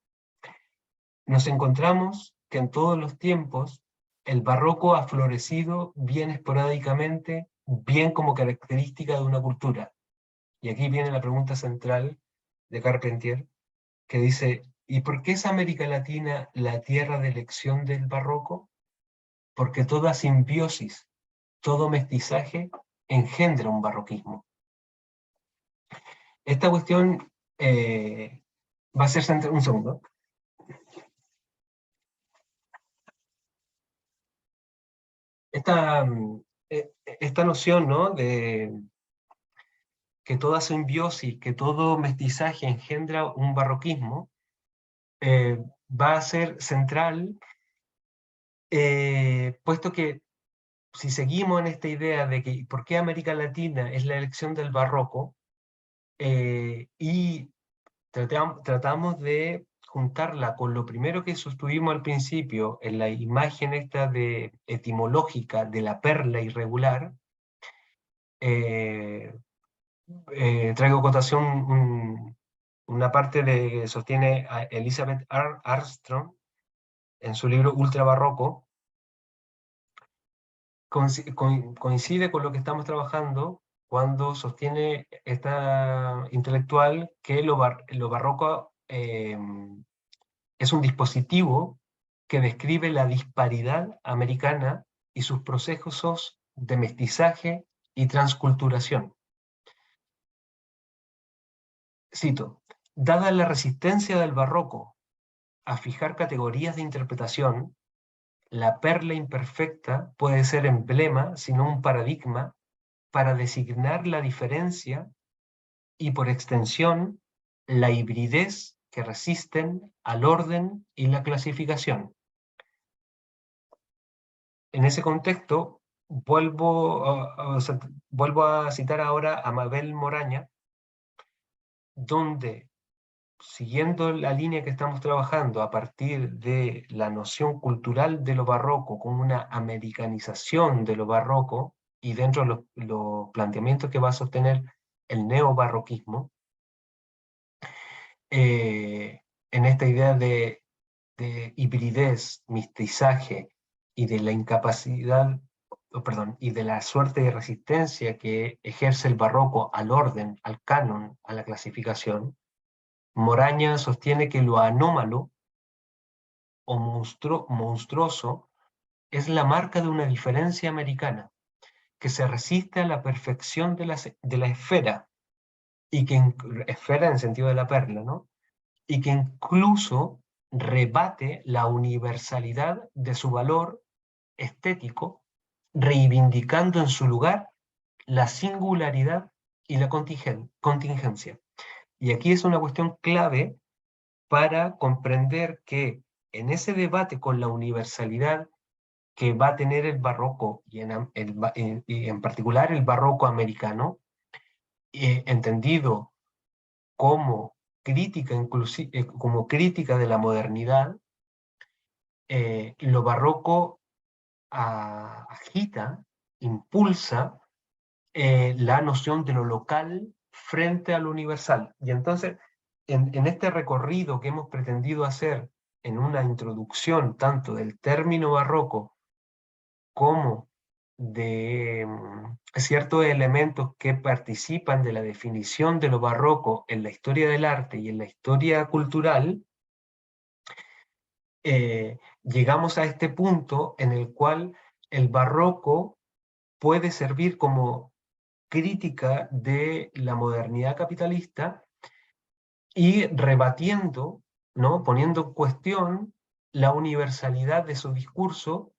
A: Nos encontramos que en todos los tiempos el barroco ha florecido bien esporádicamente, bien como característica de una cultura. Y aquí viene la pregunta central de Carpentier, que dice: ¿y por qué es América Latina la tierra de elección del barroco? Porque toda simbiosis, todo mestizaje engendra un barroquismo. Esta cuestión va a ser central. Un segundo. Esta noción, ¿no?, de que toda simbiosis, que todo mestizaje engendra un barroquismo, va a ser central, puesto que si seguimos en esta idea de que por qué América Latina es la elección del barroco, y tratamos de juntarla con lo primero que sostuvimos al principio en la imagen esta de etimológica de la perla irregular, traigo a cotación una parte que sostiene a Elizabeth Armstrong en su libro Ultra Barroco. Coincide con lo que estamos trabajando cuando sostiene esta intelectual que lo barroco es un dispositivo que describe la disparidad americana y sus procesos de mestizaje y transculturación. Cito: dada la resistencia del barroco a fijar categorías de interpretación, la perla imperfecta puede ser emblema, sino un paradigma, para designar la diferencia y, por extensión, la hibridez que resisten al orden y la clasificación. En ese contexto, vuelvo a citar ahora a Mabel Moraña, donde, siguiendo la línea que estamos trabajando a partir de la noción cultural de lo barroco como una americanización de lo barroco, y dentro de los planteamientos que va a sostener el neobarroquismo, en esta idea de hibridez, mistizaje y de la incapacidad, y de la suerte de resistencia que ejerce el barroco al orden, al canon, a la clasificación, Moraña sostiene que lo anómalo o monstruoso es la marca de una diferencia americana, que se resiste a la perfección de la esfera, y que esfera en sentido de la perla, ¿no?, y que incluso rebate la universalidad de su valor estético, reivindicando en su lugar la singularidad y la contingencia. Y aquí es una cuestión clave para comprender que en ese debate con la universalidad que va a tener el barroco, y en particular el barroco americano, entendido como como crítica de la modernidad, lo barroco agita, impulsa la noción de lo local frente a lo universal. Y entonces, en este recorrido que hemos pretendido hacer en una introducción tanto del término barroco como de ciertos elementos que participan de la definición de lo barroco en la historia del arte y en la historia cultural, llegamos a este punto en el cual el barroco puede servir como crítica de la modernidad capitalista y rebatiendo, ¿no? Poniendo en cuestión la universalidad de su discurso,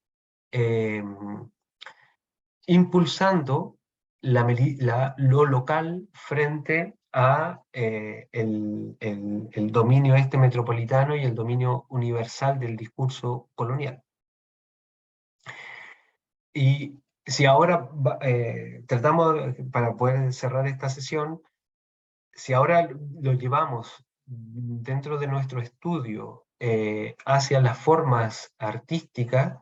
A: eh, impulsando lo local frente a el dominio este metropolitano y el dominio universal del discurso colonial. Y si ahora tratamos, para poder cerrar esta sesión, si ahora lo llevamos dentro de nuestro estudio hacia las formas artísticas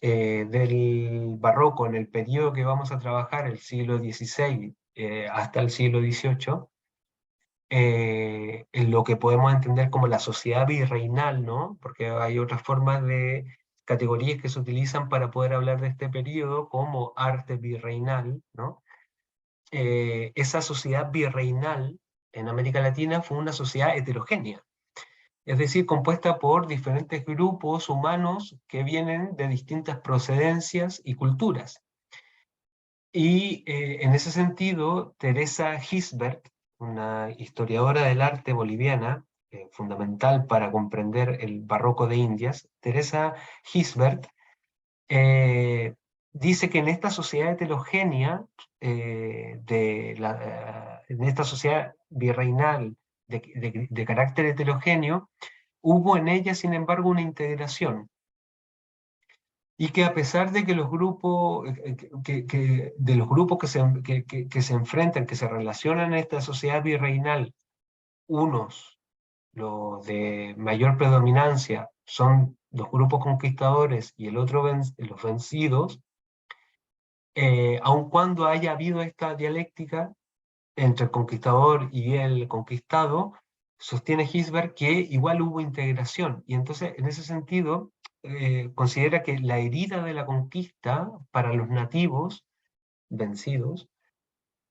A: del barroco en el periodo que vamos a trabajar, el siglo XVI hasta el siglo XVIII, en lo que podemos entender como la sociedad virreinal, ¿no? Porque hay otras formas de categorías que se utilizan para poder hablar de este periodo, como arte virreinal, ¿no? Esa sociedad virreinal en América Latina fue una sociedad heterogénea, es decir, compuesta por diferentes grupos humanos que vienen de distintas procedencias y culturas. Y en ese sentido, Teresa Gisbert, una historiadora del arte boliviana, fundamental para comprender el barroco de Indias, Teresa Gisbert dice que en esta sociedad heterogénea, en esta sociedad virreinal de carácter heterogéneo, hubo en ella, sin embargo, una integración. Y que a pesar de que los grupos, de los grupos que se enfrentan, que se relacionan en esta sociedad virreinal, unos, los de mayor predominancia, son los grupos conquistadores y el otro los vencidos, aun cuando haya habido esta dialéctica entre el conquistador y el conquistado, sostiene Gisbert que igual hubo integración. Y entonces, en ese sentido, considera que la herida de la conquista para los nativos vencidos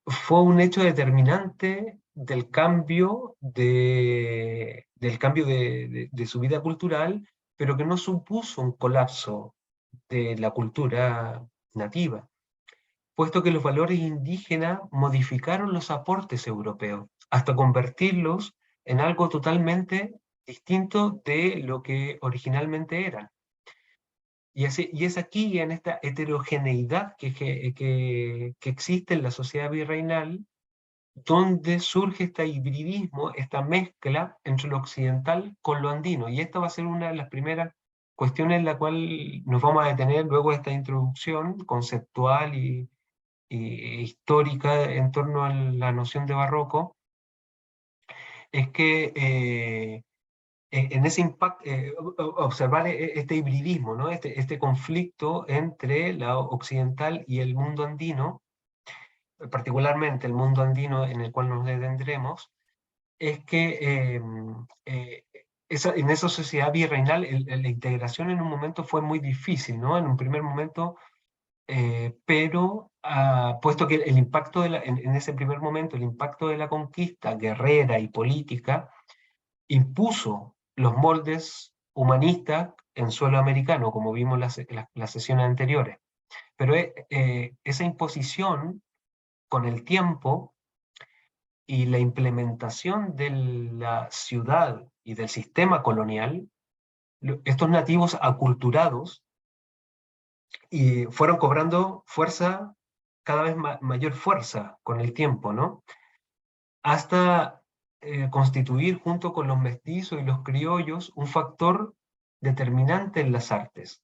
A: fue un hecho determinante del cambio de su vida cultural, pero que no supuso un colapso de la cultura nativa, puesto que los valores indígenas modificaron los aportes europeos, hasta convertirlos en algo totalmente distinto de lo que originalmente eran. Y es aquí, en esta heterogeneidad que existe en la sociedad virreinal, donde surge este hibridismo, esta mezcla entre lo occidental con lo andino. Y esta va a ser una de las primeras cuestiones en la cual nos vamos a detener luego de esta introducción conceptual y histórica en torno a la noción de barroco, es que en ese impacto, observar este hibridismo, ¿no? Este conflicto entre la occidental y el mundo andino, particularmente el mundo andino en el cual nos detendremos, es que en esa sociedad virreinal la integración en un momento fue muy difícil, ¿no? En un primer momento, pero puesto que el impacto en ese primer momento, el impacto de la conquista guerrera y política impuso los moldes humanistas en suelo americano, como vimos en las sesiones anteriores. Pero esa imposición, con el tiempo, y la implementación de la ciudad y del sistema colonial, estos nativos aculturados y fueron cobrando fuerza, cada vez mayor fuerza con el tiempo, ¿no? Hasta constituir junto con los mestizos y los criollos un factor determinante en las artes.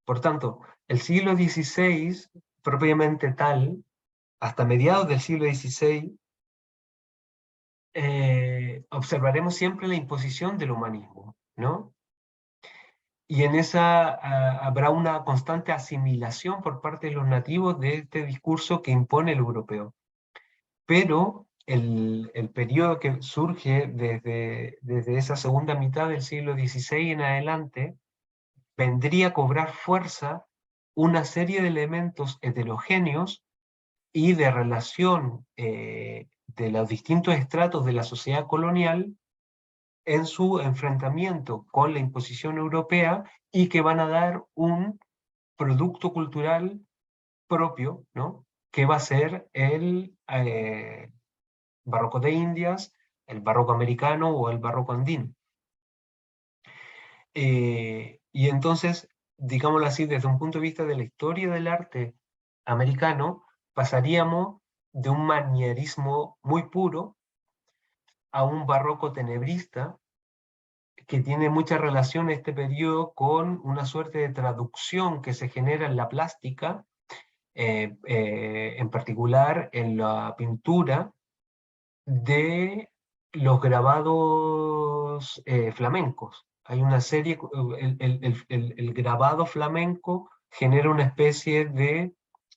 A: Por tanto, el siglo XVI, propiamente tal, hasta mediados del siglo XVI, observaremos siempre la imposición del humanismo, ¿no? Y en esa habrá una constante asimilación por parte de los nativos de este discurso que impone el europeo. Pero el periodo que surge desde esa segunda mitad del siglo XVI en adelante, vendría a cobrar fuerza una serie de elementos heterogéneos y de relación de los distintos estratos de la sociedad colonial en su enfrentamiento con la imposición europea y que van a dar un producto cultural propio, ¿no? Que va a ser el barroco de Indias, el barroco americano o el barroco andino. Y entonces, digámoslo así, desde un punto de vista de la historia del arte americano, pasaríamos de un manierismo muy puro a un barroco tenebrista que tiene mucha relación este periodo con una suerte de traducción que se genera en la plástica, en particular en la pintura de los grabados flamencos. Hay una serie, el grabado flamenco genera una especie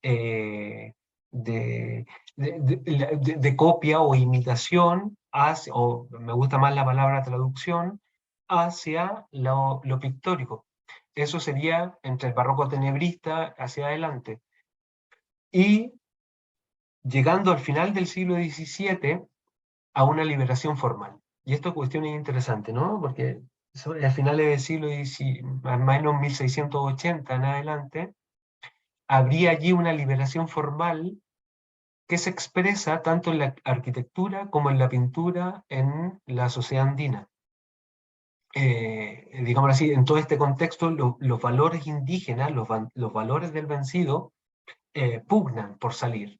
A: eh, de, de copia o imitación, hacia, o me gusta más la palabra traducción, hacia lo pictórico. Eso sería entre el barroco tenebrista hacia adelante. Y llegando al final del siglo XVII, a una liberación formal. Y esta cuestión es interesante, ¿no? Porque a finales del siglo XIX, más o menos 1680 en adelante, habría allí una liberación formal que se expresa tanto en la arquitectura como en la pintura en la sociedad andina. Digamos así, en todo este contexto, los valores indígenas, los valores del vencido, pugnan por salir.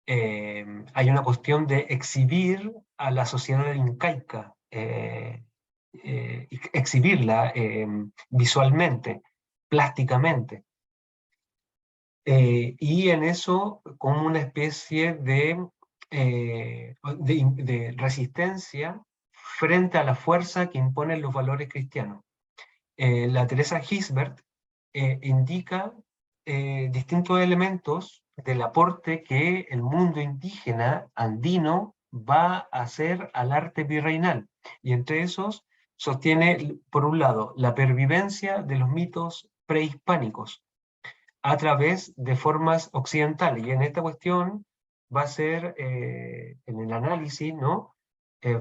A: Hay una cuestión de exhibir a la sociedad incaica, exhibirla visualmente, plásticamente. Y en eso como una especie de resistencia frente a la fuerza que imponen los valores cristianos. La Teresa Gisbert indica distintos elementos del aporte que el mundo indígena andino va a hacer al arte virreinal. Y entre esos sostiene, por un lado, la pervivencia de los mitos prehispánicos a través de formas occidentales. Y en esta cuestión va a ser, en el análisis, ¿no?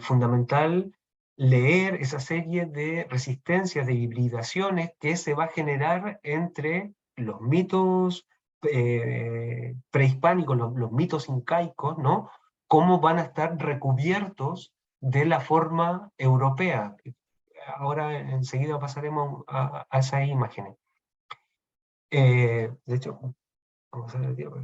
A: Fundamental leer esa serie de resistencias, de hibridaciones que se va a generar entre los mitos prehispánicos, los mitos incaicos, ¿no? Cómo van a estar recubiertos de la forma europea. Ahora enseguida pasaremos a esas imágenes. De hecho, vamos a ver el tiempo.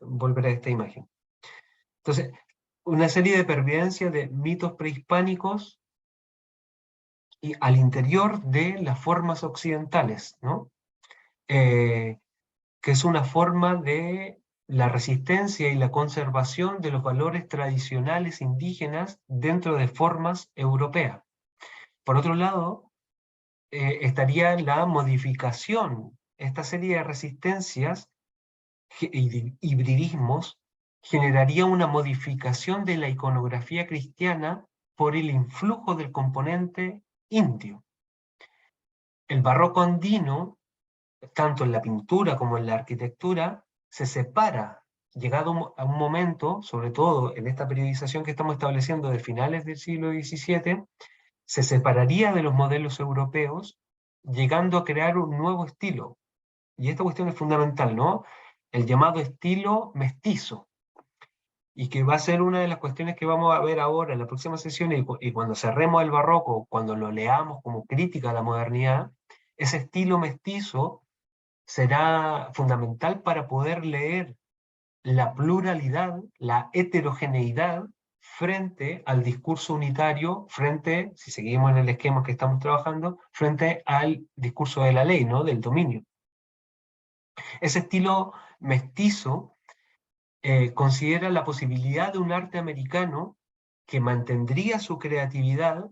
A: Volver a esta imagen. Entonces, una serie de pervivencia de mitos prehispánicos y al interior de las formas occidentales, ¿no? Que es una forma de la resistencia y la conservación de los valores tradicionales indígenas dentro de formas europeas. Por otro lado, estaría la modificación, esta serie de resistencias y hibridismos generaría una modificación de la iconografía cristiana por el influjo del componente indio. El barroco andino, tanto en la pintura como en la arquitectura, se separa, llegado a un momento, sobre todo en esta periodización que estamos estableciendo de finales del siglo XVII, se separaría de los modelos europeos llegando a crear un nuevo estilo. Y esta cuestión es fundamental, ¿no? El llamado estilo mestizo, y que va a ser una de las cuestiones que vamos a ver ahora en la próxima sesión, y cuando cerremos el barroco, cuando lo leamos como crítica a la modernidad, ese estilo mestizo será fundamental para poder leer la pluralidad, la heterogeneidad, frente al discurso unitario, frente, si seguimos en el esquema que estamos trabajando, frente al discurso de la ley, ¿no? Del dominio. Ese estilo mestizo considera la posibilidad de un arte americano que mantendría su creatividad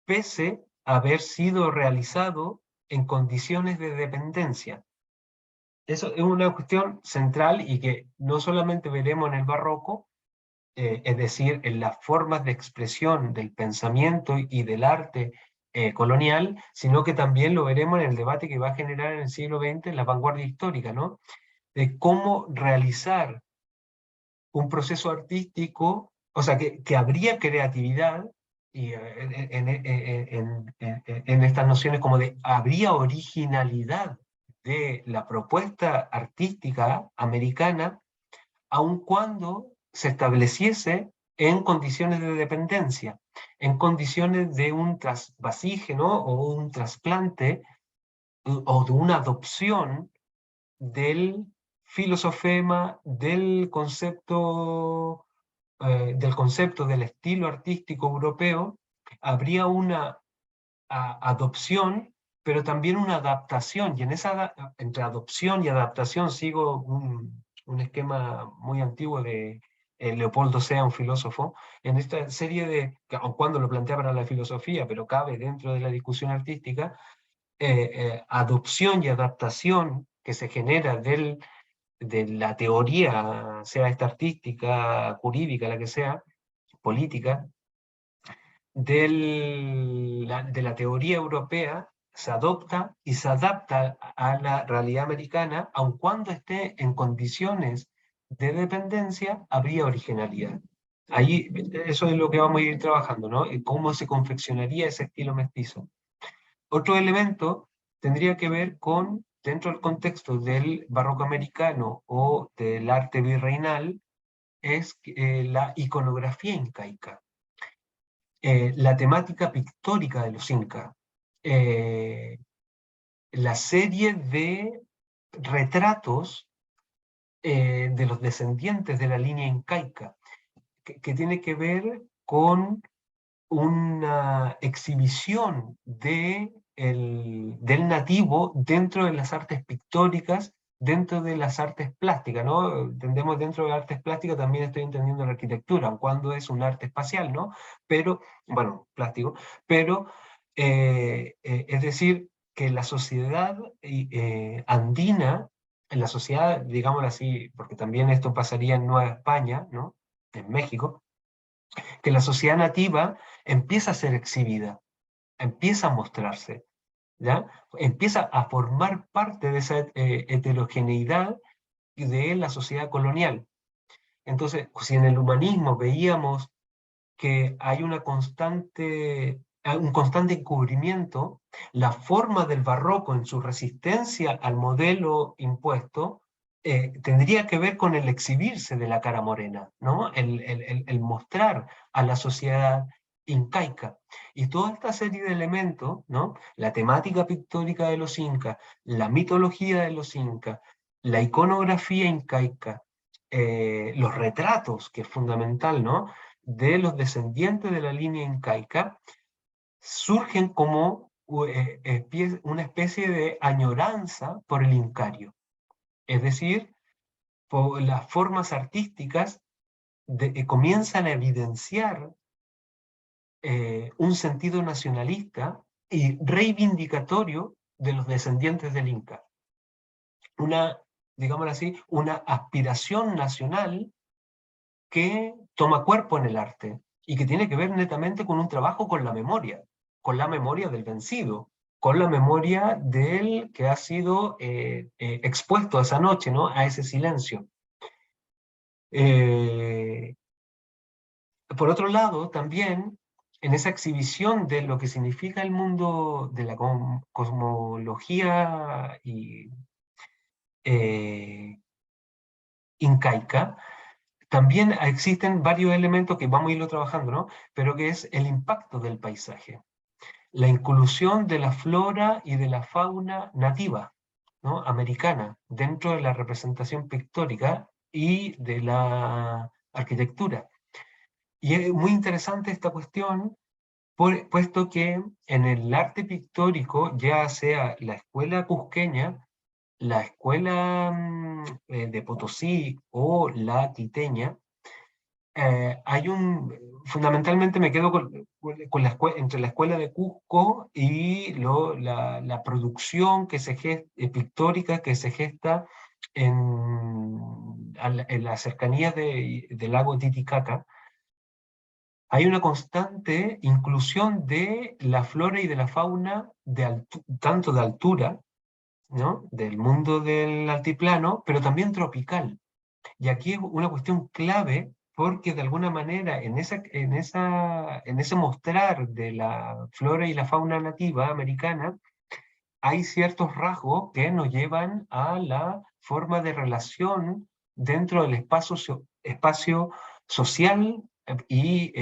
A: pese a haber sido realizado en condiciones de dependencia. Eso es una cuestión central y que no solamente veremos en el barroco, es decir, en las formas de expresión del pensamiento y del arte colonial, sino que también lo veremos en el debate que va a generar en el siglo XX la vanguardia histórica, ¿no? De cómo realizar un proceso artístico, o sea, que habría creatividad, y en estas nociones como de habría originalidad de la propuesta artística americana, aun cuando se estableciese en condiciones de dependencia, en condiciones de un trasvasije, ¿no? O un trasplante, o de una adopción del filosofema, del concepto del estilo artístico europeo. Habría una adopción, pero también una adaptación, y en entre adopción y adaptación sigo un esquema muy antiguo de Leopoldo Sea, un filósofo, en esta serie aun cuando lo plantea para la filosofía, pero cabe dentro de la discusión artística, adopción y adaptación que se genera de la teoría, sea esta artística, jurídica, la que sea, política, de la teoría europea, se adopta y se adapta a la realidad americana, aun cuando esté en condiciones de dependencia, habría originalidad. Ahí, eso es lo que vamos a ir trabajando, ¿no? Y cómo se confeccionaría ese estilo mestizo. Otro elemento tendría que ver con, dentro del contexto del barroco americano o del arte virreinal, es la iconografía incaica, la temática pictórica de los incas, eh, la serie de retratos de los descendientes de la línea incaica, que tiene que ver con una exhibición del nativo dentro de las artes pictóricas, dentro de las artes plásticas, ¿no? Entendemos dentro de las artes plásticas, también estoy entendiendo la arquitectura, cuando es un arte espacial, ¿no? Pero, bueno, plástico, pero es decir, que la sociedad andina, en la sociedad, digámoslo así, porque también esto pasaría en Nueva España, ¿no? En México, que la sociedad nativa empieza a ser exhibida, empieza a mostrarse, ¿ya? Empieza a formar parte de esa heterogeneidad de la sociedad colonial. Entonces, si en el humanismo veíamos que hay un constante encubrimiento, la forma del barroco en su resistencia al modelo impuesto tendría que ver con el exhibirse de la cara morena, ¿no? El mostrar a la sociedad incaica. Y toda esta serie de elementos, ¿no? La temática pictórica de los incas, la mitología de los incas, la iconografía incaica, los retratos, que es fundamental, ¿no? De los descendientes de la línea incaica, surgen como una especie de añoranza por el incario. Es decir, por las formas artísticas comienzan a evidenciar un sentido nacionalista y reivindicatorio de los descendientes del Inca. Digámoslo así, una aspiración nacional que toma cuerpo en el arte y que tiene que ver netamente con un trabajo con la memoria del vencido, con la memoria del que ha sido expuesto esa noche, ¿no? A ese silencio. Por otro lado, también en esa exhibición de lo que significa el mundo de la cosmología y, eh, incaica, también existen varios elementos que vamos a irlo trabajando, ¿no? Pero que es el impacto del paisaje, la inclusión de la flora y de la fauna nativa, ¿no? Americana, dentro de la representación pictórica y de la arquitectura. Y es muy interesante esta cuestión, puesto que en el arte pictórico, ya sea la escuela cusqueña, la escuela de Potosí o la quiteña, hay fundamentalmente me quedo con entre la escuela de Cusco y la producción que se pictórica que se gesta en las cercanías del lago Titicaca. Hay una constante inclusión de la flora y de la fauna tanto de altura, ¿no? Del mundo del altiplano, pero también tropical. Y aquí es una cuestión clave porque de alguna manera en ese mostrar de la flora y la fauna nativa americana hay ciertos rasgos que nos llevan a la forma de relación dentro del espacio social y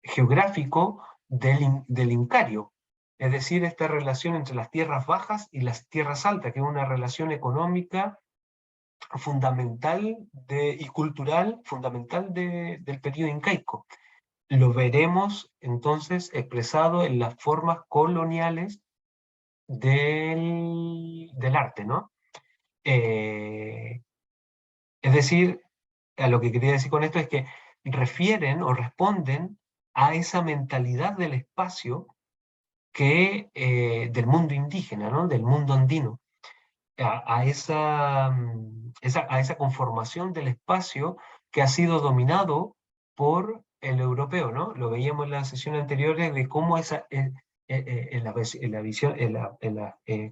A: geográfico del Incario. Es decir, esta relación entre las tierras bajas y las tierras altas, que es una relación económica fundamental y cultural fundamental del periodo incaico. Lo veremos entonces expresado en las formas coloniales del arte, ¿no? Es decir, a lo que quería decir con esto es que refieren o responden a esa mentalidad del espacio del mundo indígena, ¿no? Del mundo andino. A esa conformación del espacio que ha sido dominado por el europeo, ¿no? Lo veíamos en las sesiones anteriores de cómo en la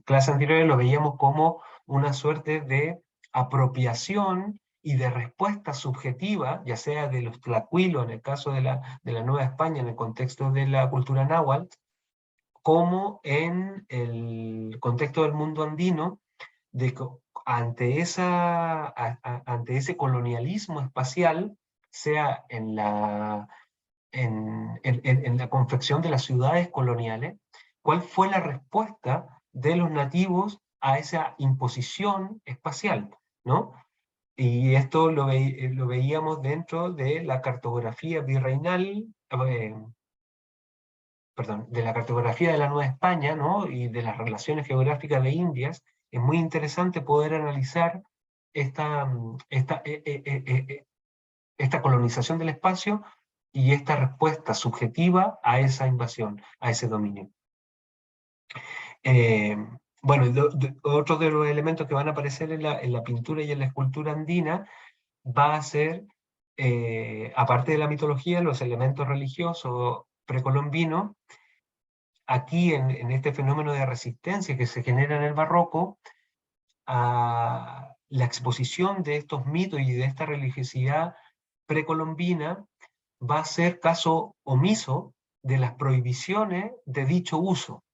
A: clase anteriores lo veíamos como una suerte de apropiación y de respuesta subjetiva, ya sea de los tlacuilos, en el caso de la Nueva España, en el contexto de la cultura náhuatl, como en el contexto del mundo andino, ante ese colonialismo espacial, sea en la confección de las ciudades coloniales, ¿cuál fue la respuesta de los nativos a esa imposición espacial, ¿no? Y esto lo veíamos dentro de la cartografía virreinal, perdón, de la cartografía de la Nueva España, ¿no? Y de las relaciones geográficas de Indias. Es muy interesante poder analizar esta, esta colonización del espacio y esta respuesta subjetiva a esa invasión, a ese dominio. Eh, bueno, otro de los elementos que van a aparecer en la pintura y en la escultura andina va a ser, aparte de la mitología, los elementos religiosos precolombinos. Aquí en este fenómeno de resistencia que se genera en el barroco, a la exposición de estos mitos y de esta religiosidad precolombina va a ser caso omiso de las prohibiciones de dicho uso.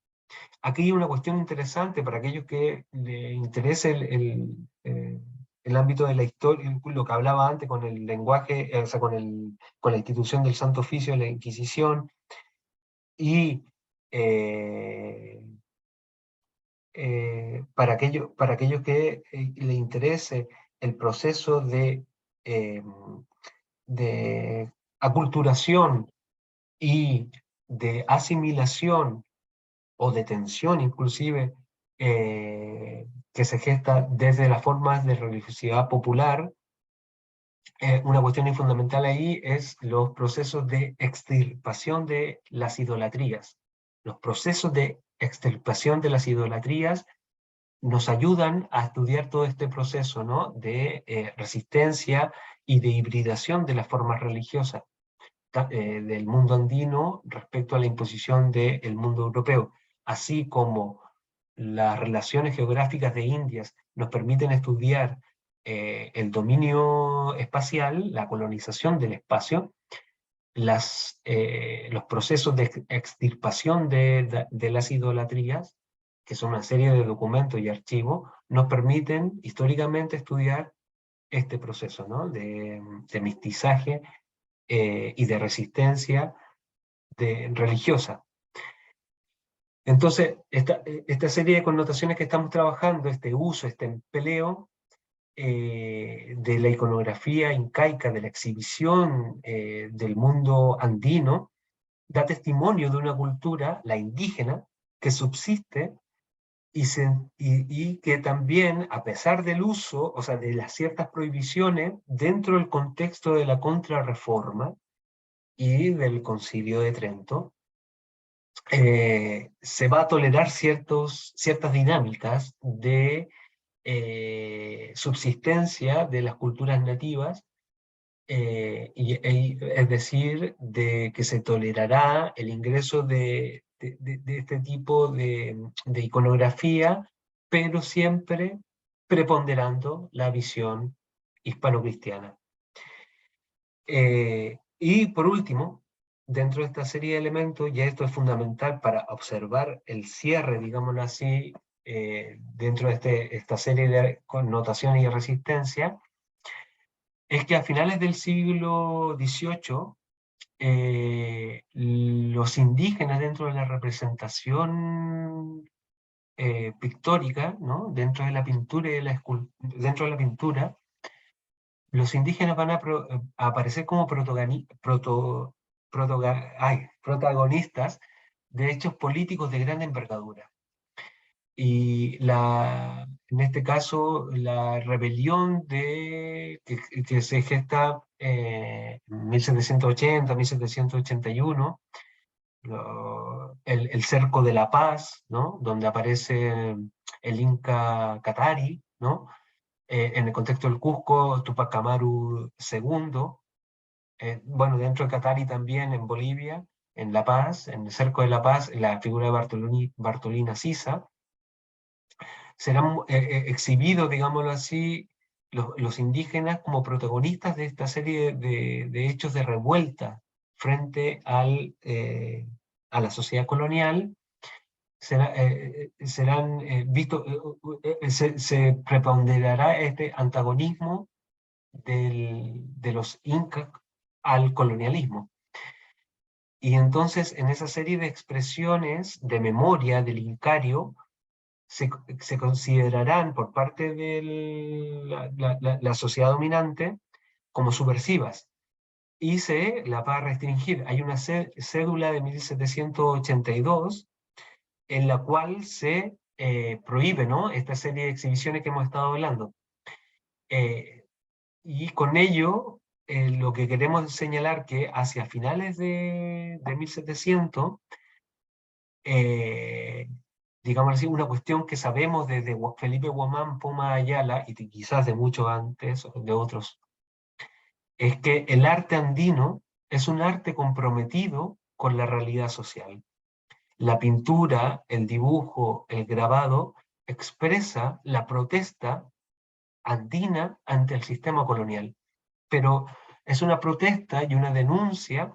A: Aquí hay una cuestión interesante para aquellos que les interese el ámbito de la historia, lo que hablaba antes con el lenguaje, o sea, con la institución del Santo Oficio de la Inquisición, y para aquellos que le interese el proceso eh, de aculturación y de asimilación o de tensión inclusive, que se gesta desde las formas de religiosidad popular, una cuestión fundamental ahí es los procesos de extirpación de las idolatrías. Los procesos de extirpación de las idolatrías nos ayudan a estudiar todo este proceso, ¿no? De resistencia y de hibridación de las formas religiosas del mundo andino respecto a la imposición del mundo europeo, así como las relaciones geográficas de Indias nos permiten estudiar el dominio espacial, la colonización del espacio. los procesos de extirpación de las idolatrías, que son una serie de documentos y archivos, nos permiten históricamente estudiar este proceso, ¿no? de mestizaje y de resistencia religiosa. Entonces, esta serie de connotaciones que estamos trabajando, este uso, este empleo de la iconografía incaica, de la exhibición del mundo andino, da testimonio de una cultura, la indígena, que subsiste y que también, a pesar del uso, o sea, de las ciertas prohibiciones, dentro del contexto de la Contrarreforma y del Concilio de Trento, se va a tolerar ciertas dinámicas de subsistencia de las culturas nativas, es decir, de que se tolerará el ingreso de este tipo de iconografía, pero siempre preponderando la visión hispano-cristiana. Y por último, dentro de esta serie de elementos, y esto es fundamental para observar el cierre, digámoslo así, dentro de esta serie de connotaciones y resistencia, es que a finales del siglo XVIII, los indígenas dentro de la representación pictórica, ¿no? Dentro de la pintura y dentro de la pintura, los indígenas van a aparecer como protagonistas de hechos políticos de gran envergadura. Y en este caso, la rebelión que se gesta en 1780, 1781, el cerco de la paz, ¿no? Donde aparece el Inca Catari, ¿no? En el contexto del Cusco, Tupac Amaru II, bueno, dentro de Catari también en Bolivia, en La Paz, en el cerco de La Paz, la figura de Bartolina Sisa, serán exhibidos, digámoslo así, los indígenas como protagonistas de esta serie de hechos de revuelta frente a la sociedad colonial. Serán vistos, se preponderará este antagonismo de los incas al colonialismo. Y entonces en esa serie de expresiones de memoria del incario se considerarán por parte de la sociedad dominante como subversivas y se la va a restringir. Hay una cédula de 1782 en la cual se prohíbe, ¿no?, esta serie de exhibiciones que hemos estado hablando. Y con ello, lo que queremos señalar que hacia finales de 1700, digamos así, una cuestión que sabemos desde Felipe Guamán Poma Ayala, y quizás de mucho antes, de otros, es que el arte andino es un arte comprometido con la realidad social. La pintura, el dibujo, el grabado, expresa la protesta andina ante el sistema colonial. Pero es una protesta y una denuncia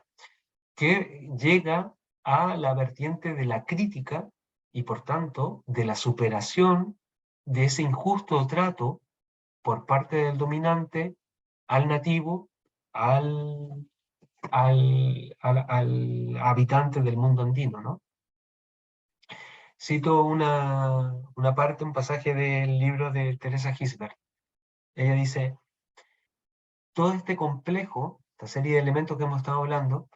A: que llega a la vertiente de la crítica y por tanto de la superación de ese injusto trato por parte del dominante al nativo, al, al habitante del mundo andino, ¿no? Cito una parte, un pasaje del libro de Teresa Gisbert. Ella dice: todo este complejo, esta serie de elementos que hemos estado hablando,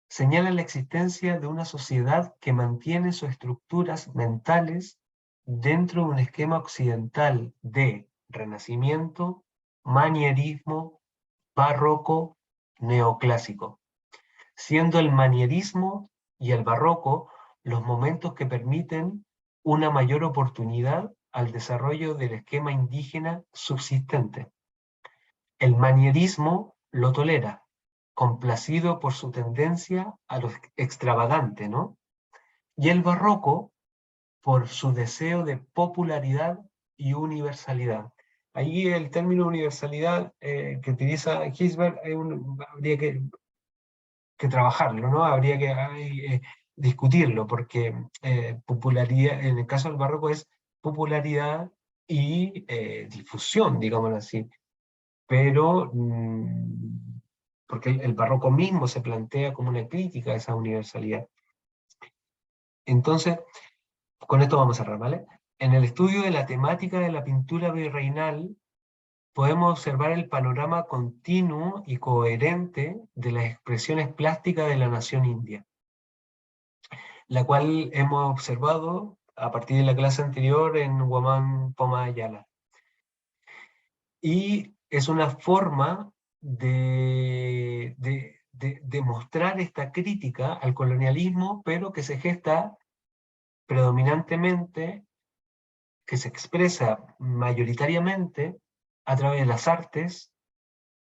A: señala la existencia de una sociedad que mantiene sus estructuras mentales dentro de un esquema occidental de renacimiento, manierismo, barroco, neoclásico, siendo el manierismo y el barroco los momentos que permiten una mayor oportunidad al desarrollo del esquema indígena subsistente. El manierismo lo tolera, complacido por su tendencia a lo extravagante, ¿no? Y el barroco por su deseo de popularidad y universalidad. Ahí el término universalidad que utiliza Gisbert habría que que trabajarlo, ¿no? Habría que discutirlo, porque popularidad, en el caso del barroco es popularidad y difusión, digámoslo así. Pero, porque el barroco mismo se plantea como una crítica a esa universalidad. Entonces, con esto vamos a cerrar, ¿vale? En el estudio de la temática de la pintura virreinal, podemos observar el panorama continuo y coherente de las expresiones plásticas de la nación india, la cual hemos observado a partir de la clase anterior en Guamán Poma Ayala. Y es una forma de mostrar esta crítica al colonialismo, pero que se gesta predominantemente, que se expresa mayoritariamente a través de las artes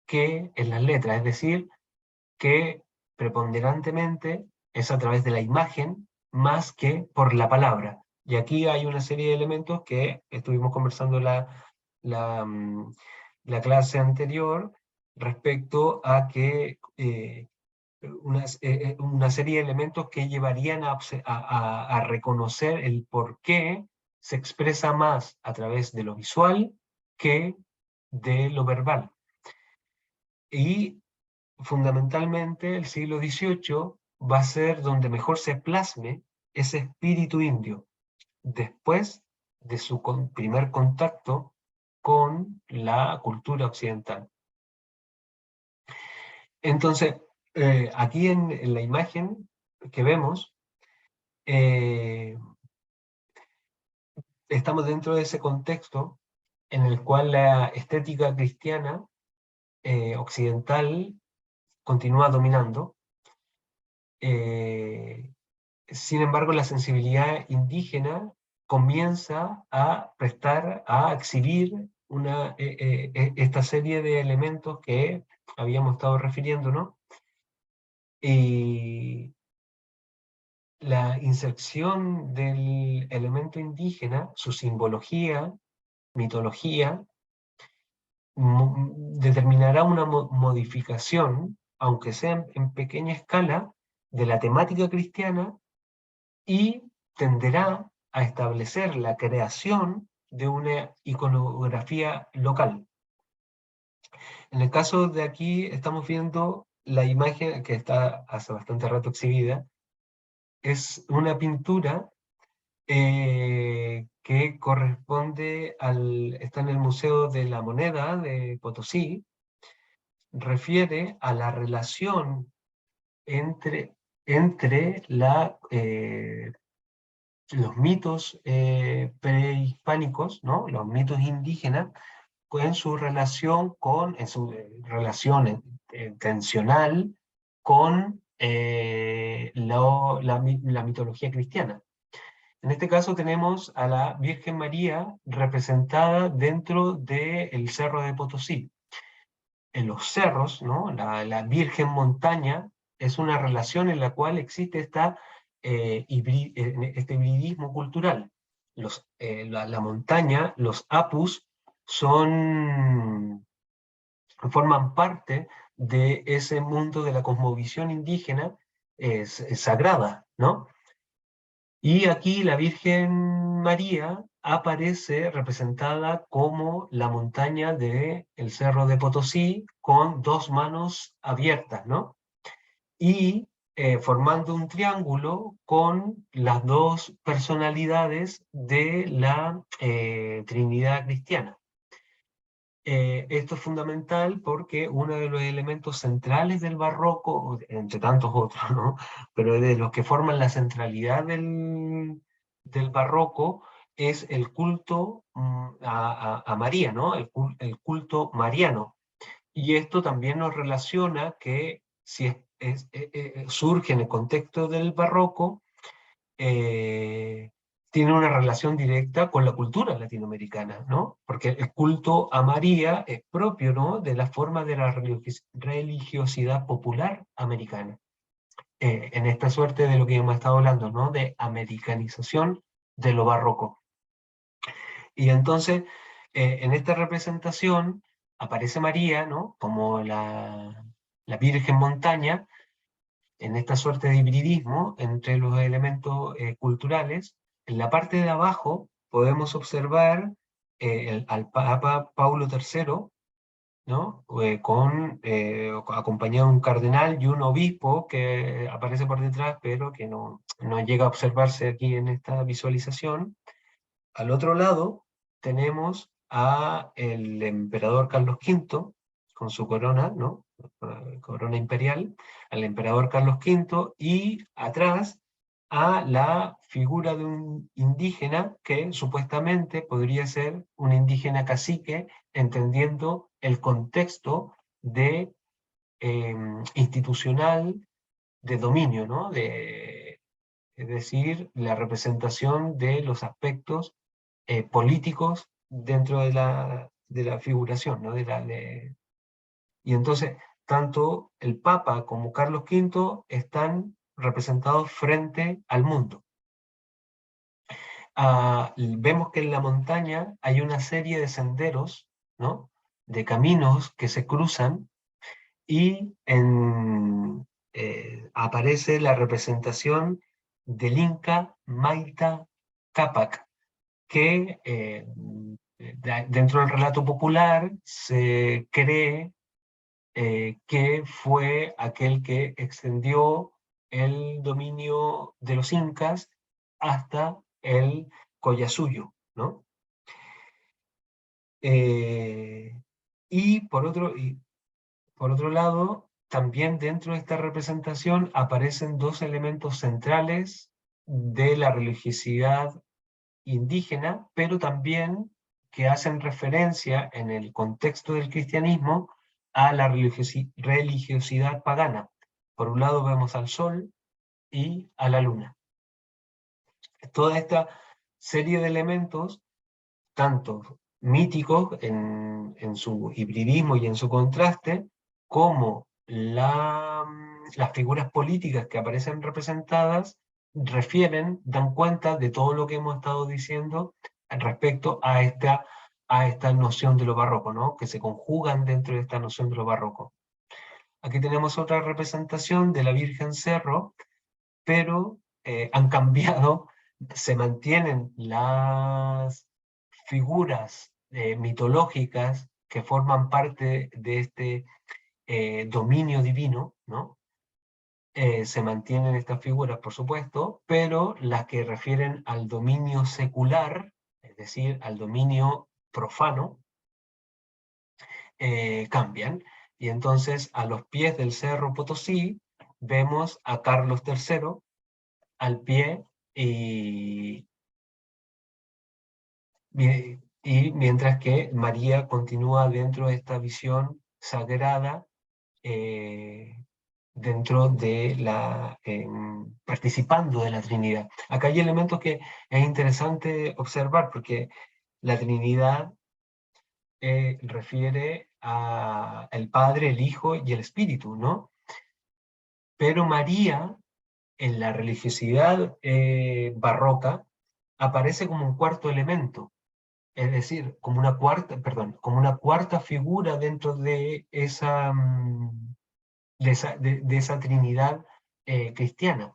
A: que en las letras, es decir, que preponderantemente es a través de la imagen más que por la palabra. Y aquí hay una serie de elementos que estuvimos conversando la, mm, la clase anterior respecto a que una serie de elementos que llevarían a reconocer el por qué se expresa más a través de lo visual que de lo verbal. Y fundamentalmente el siglo XVIII va a ser donde mejor se plasme ese espíritu indio, después de su primer contacto con la cultura occidental. Entonces, aquí en la imagen que vemos, estamos dentro de ese contexto en el cual la estética cristiana occidental continúa dominando. Sin embargo, la sensibilidad indígena comienza a a exhibir esta serie de elementos que habíamos estado refiriendo, ¿no? Y la inserción del elemento indígena, su simbología, mitología, determinará una modificación, aunque sea en pequeña escala, de la temática cristiana y tenderá a establecer la creación de una iconografía local. En el caso de aquí estamos viendo la imagen que está hace bastante rato exhibida. Es una pintura que corresponde está en el Museo de la Moneda de Potosí, refiere a la relación entre los mitos prehispánicos, ¿no? Los mitos indígenas, en su relación tensional con la mitología cristiana. En este caso tenemos a la Virgen María representada dentro del Cerro de Potosí. En los cerros, ¿no? La Virgen Montaña es una relación en la cual existe este hibridismo cultural. La montaña, los apus, forman parte de ese mundo de la cosmovisión indígena sagrada, ¿no? Y aquí la Virgen María aparece representada como la montaña del Cerro de Potosí con dos manos abiertas, ¿no? Y formando un triángulo con las dos personalidades de la Trinidad cristiana. Esto es fundamental porque uno de los elementos centrales del barroco, entre tantos otros, ¿no? Pero de los que forman la centralidad del barroco, es el culto a María, ¿no? El culto mariano. Y esto también nos relaciona que si surge en el contexto del barroco, tiene una relación directa con la cultura latinoamericana, ¿no? Porque el culto a María es propio, ¿no?, de la forma de la religiosidad popular americana. En esta suerte de lo que hemos estado hablando, ¿no?, de americanización de lo barroco. Y entonces, en esta representación aparece María, ¿no?, como la Virgen Montaña, en esta suerte de hibridismo entre los elementos culturales. En la parte de abajo podemos observar al Papa Paulo III, ¿no? Acompañado de un cardenal y un obispo que aparece por detrás, pero que no llega a observarse aquí en esta visualización. Al otro lado tenemos a el emperador Carlos V, con su corona, ¿no? Corona imperial, al emperador Carlos V, y atrás a la figura de un indígena que supuestamente podría ser un indígena cacique, entendiendo el contexto de, institucional de dominio, ¿no? Es decir, la representación de los aspectos políticos dentro de la figuración, ¿no? Y entonces, tanto el Papa como Carlos V están representados frente al mundo. Vemos que en la montaña hay una serie de senderos, ¿no? De caminos que se cruzan, y aparece la representación del Inca Maita Cápac, que dentro del relato popular se cree que fue aquel que extendió el dominio de los incas hasta el Collasuyo, ¿no? Y por otro lado, también dentro de esta representación aparecen dos elementos centrales de la religiosidad indígena, pero también que hacen referencia en el contexto del cristianismo a la religiosidad pagana. Por un lado vemos al sol y a la luna. Toda esta serie de elementos, tanto míticos en su hibridismo y en su contraste, como las figuras políticas que aparecen representadas, dan cuenta de todo lo que hemos estado diciendo respecto a esta noción de lo barroco, ¿no? Que se conjugan dentro de esta noción de lo barroco. Aquí tenemos otra representación de la Virgen Cerro, pero han cambiado, se mantienen las figuras mitológicas que forman parte de este dominio divino, ¿no? Se mantienen estas figuras, por supuesto, pero las que refieren al dominio secular, es decir, al dominio profano, cambian. Y entonces, a los pies del Cerro Potosí, vemos a Carlos III al pie, y mientras que María continúa dentro de esta visión sagrada, dentro de participando de la Trinidad. Acá hay elementos que es interesante observar, porque la Trinidad refiere al Padre, el Hijo y el Espíritu, ¿no? Pero María, en la religiosidad barroca, aparece como un cuarto elemento, es decir, como una cuarta figura dentro de esa Trinidad cristiana.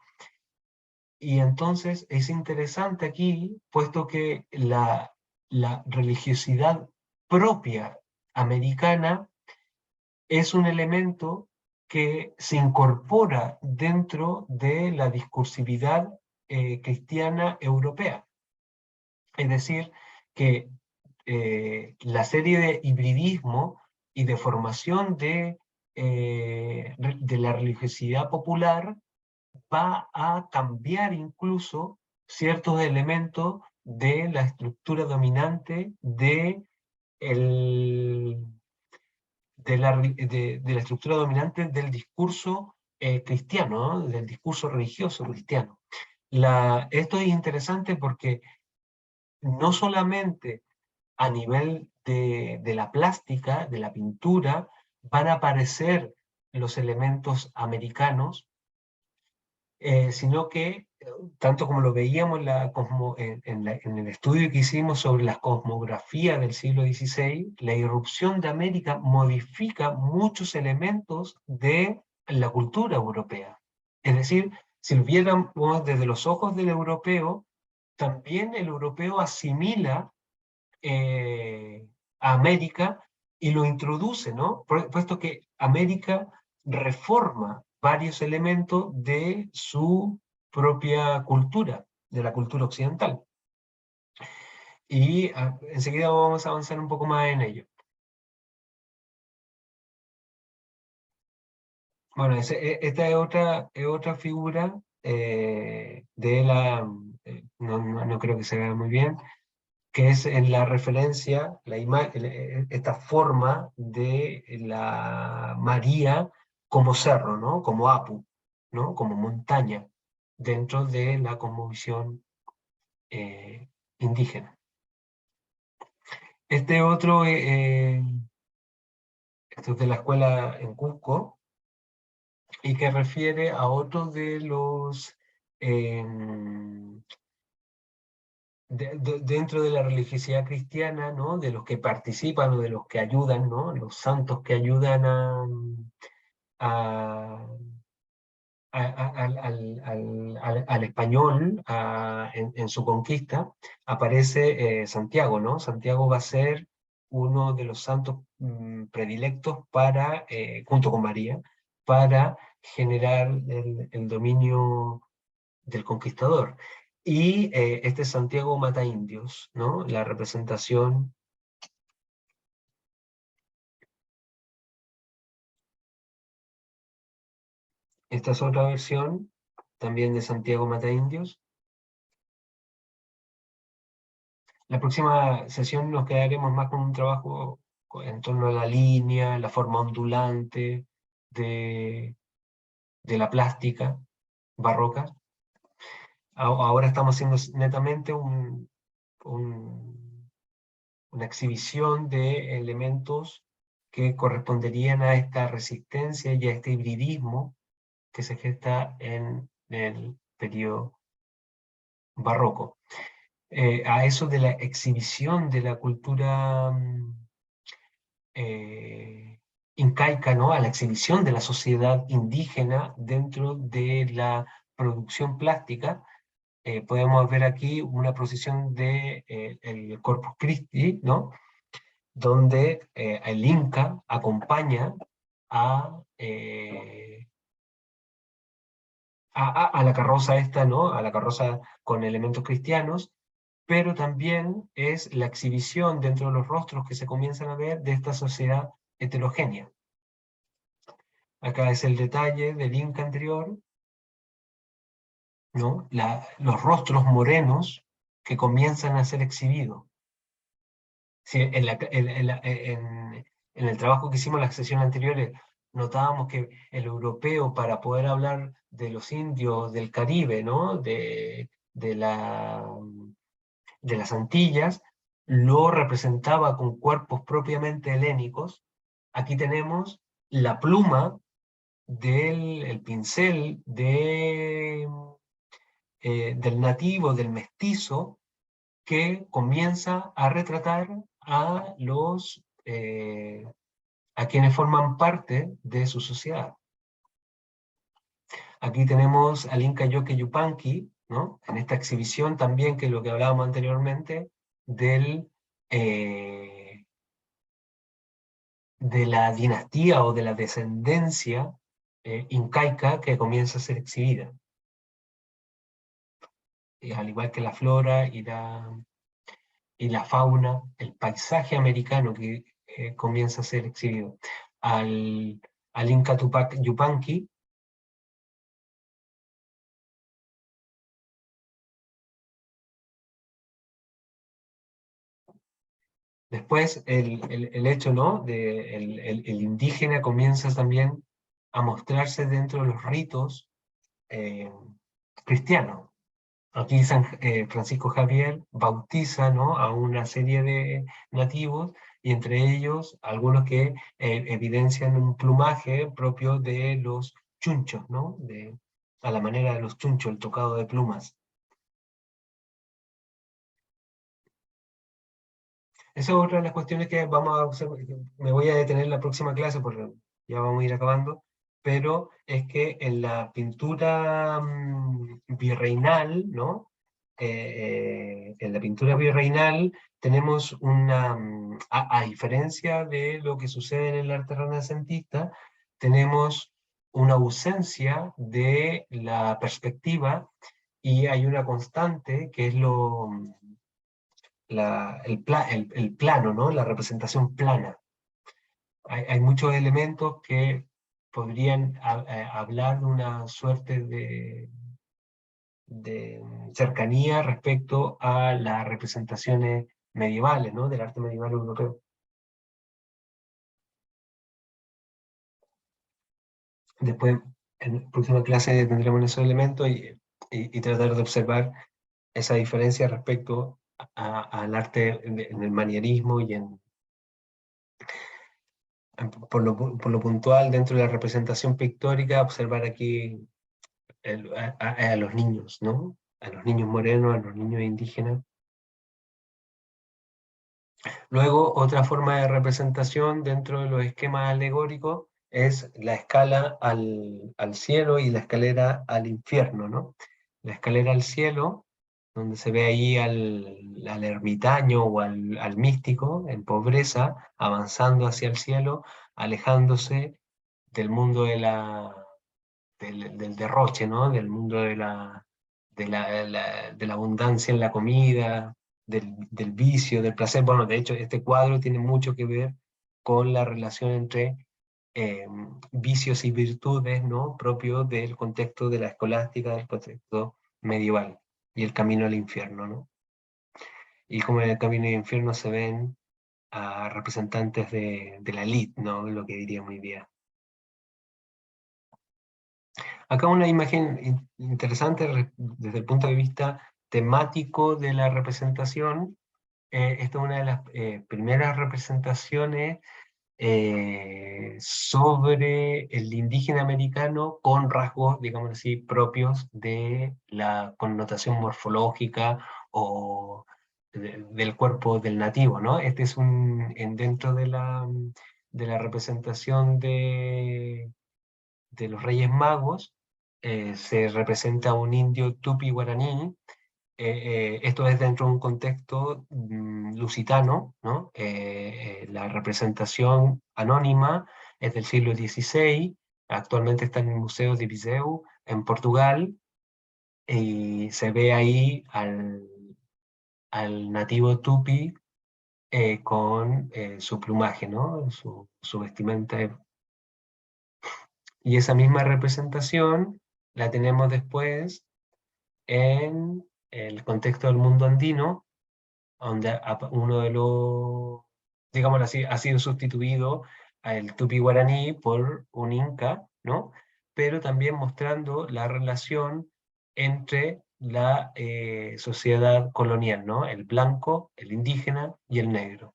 A: Y entonces es interesante aquí, puesto que la religiosidad propia americana es un elemento que se incorpora dentro de la discursividad cristiana europea. Es decir, que la serie de hibridismo y de formación de la religiosidad popular va a cambiar incluso ciertos elementos de la estructura dominante el, de la estructura dominante del discurso cristiano, ¿no? Del discurso religioso cristiano. Esto es interesante porque no solamente a nivel de la plástica, de la pintura, van a aparecer los elementos americanos, sino que, tanto como lo veíamos en el estudio que hicimos sobre la cosmografía del siglo XVI, la irrupción de América modifica muchos elementos de la cultura europea. Es decir, si lo viéramos desde los ojos del europeo, también el europeo asimila a América y lo introduce, ¿no? Puesto que América reforma varios elementos de su propia cultura, de la cultura occidental. Y enseguida vamos a avanzar un poco más en ello. Bueno, esta es otra figura de la, no creo que se vea muy bien, que es en la referencia, esta forma de la María como cerro, ¿no? Como Apu, ¿no? Como montaña, dentro de la cosmovisión eh, indígena. Este otro, esto es de la escuela en Cusco, y que refiere a otro de los dentro de la religiosidad cristiana, ¿no? De los que participan o de los que ayudan, ¿no? Los santos que ayudan a- al español en su conquista, aparece Santiago, ¿no? Santiago va a ser uno de los santos predilectos para, junto con María, para generar el dominio del conquistador. Y este Santiago mata indios, ¿no? La representación, esta es otra versión también de Santiago mata indios. La próxima sesión nos quedaremos más con un trabajo en torno a la línea, la forma ondulante de, de la plástica barroca. Ahora estamos haciendo netamente una exhibición de elementos que corresponderían a esta resistencia y a este hibridismo que se gesta en el periodo barroco. A eso de la exhibición de la cultura incaica, ¿no? A la exhibición de la sociedad indígena dentro de la producción plástica, podemos ver aquí una procesión de el Corpus Christi, ¿no? Donde el Inca acompaña a, a la carroza esta, ¿no? A la carroza con elementos cristianos, pero también es la exhibición dentro de los rostros que se comienzan a ver de esta sociedad heterogénea. Acá es el detalle del Inca anterior, ¿no? Los rostros morenos que comienzan a ser exhibidos. Sí, en el trabajo que hicimos en las sesiones anteriores, notábamos que el europeo, para poder hablar de los indios del Caribe, ¿no? De las Antillas, lo representaba con cuerpos propiamente helénicos. Aquí tenemos la pluma el pincel del nativo, del mestizo, que comienza a retratar a quienes forman parte de su sociedad. Aquí tenemos al Inca Yoque Yupanqui, ¿no? En esta exhibición también, que es lo que hablábamos anteriormente, eh, de la dinastía o de la descendencia incaica que comienza a ser exhibida. Al igual que la flora y la fauna, el paisaje americano que comienza a ser exhibido. Al Inca Tupac Yupanqui, después el hecho, ¿no? El indígena comienza también a mostrarse dentro de los ritos eh, cristianos. Aquí Francisco Javier bautiza, ¿no? A una serie de nativos, y entre ellos algunos que evidencian un plumaje propio de los chunchos, ¿no? A la manera de los chunchos, el tocado de plumas. Esa es otra de las cuestiones que vamos a observar. Me voy a detener en la próxima clase porque ya vamos a ir acabando. pero es que en la pintura virreinal, ¿no? En la pintura virreinal tenemos una, a diferencia de lo que sucede en el arte renacentista, tenemos una ausencia de la perspectiva y hay una constante que es el plano, ¿no? La representación plana. Hay muchos elementos que podrían hablar de una suerte de cercanía respecto a las representaciones medievales, ¿no? Del arte medieval europeo. Después, en la próxima clase tendremos esos elementos y tratar de observar esa diferencia respecto al arte en el manierismo y por lo puntual dentro de la representación pictórica, observar aquí a los niños, ¿no? A los niños morenos, a los niños indígenas. Luego, otra forma de representación dentro de los esquemas alegóricos es la escala al cielo y la escalera al infierno, ¿no? La escalera al cielo, donde se ve ahí al ermitaño o al místico en pobreza, avanzando hacia el cielo, alejándose del mundo del derroche, ¿no? Del mundo de la abundancia en la comida, del vicio, del placer. Bueno, de hecho, este cuadro tiene mucho que ver con la relación entre vicios y virtudes, ¿no? Propios del contexto de la escolástica, del contexto medieval, y el camino al infierno, ¿no? Y como en el camino al infierno se ven a representantes de la élite, ¿no? Lo que diría hoy día. Acá una imagen interesante desde el punto de vista temático de la representación. Esta es una de las primeras representaciones sobre el indígena americano con rasgos, digamos así, propios de la connotación morfológica o del cuerpo del nativo, ¿no? Este es dentro de la representación de los Reyes Magos, se representa un indio tupi guaraní. Esto es dentro de un contexto lusitano, ¿no? La representación anónima es del siglo XVI, actualmente está en el Museo de Viseu, en Portugal, y se ve ahí al nativo tupi con su plumaje, ¿no? Su vestimenta. Y esa misma representación la tenemos después en el contexto del mundo andino, donde uno de los, digámoslo así, ha sido sustituido al tupi guaraní por un inca, ¿no? Pero también mostrando la relación entre la sociedad colonial, ¿no? El blanco, el indígena y el negro.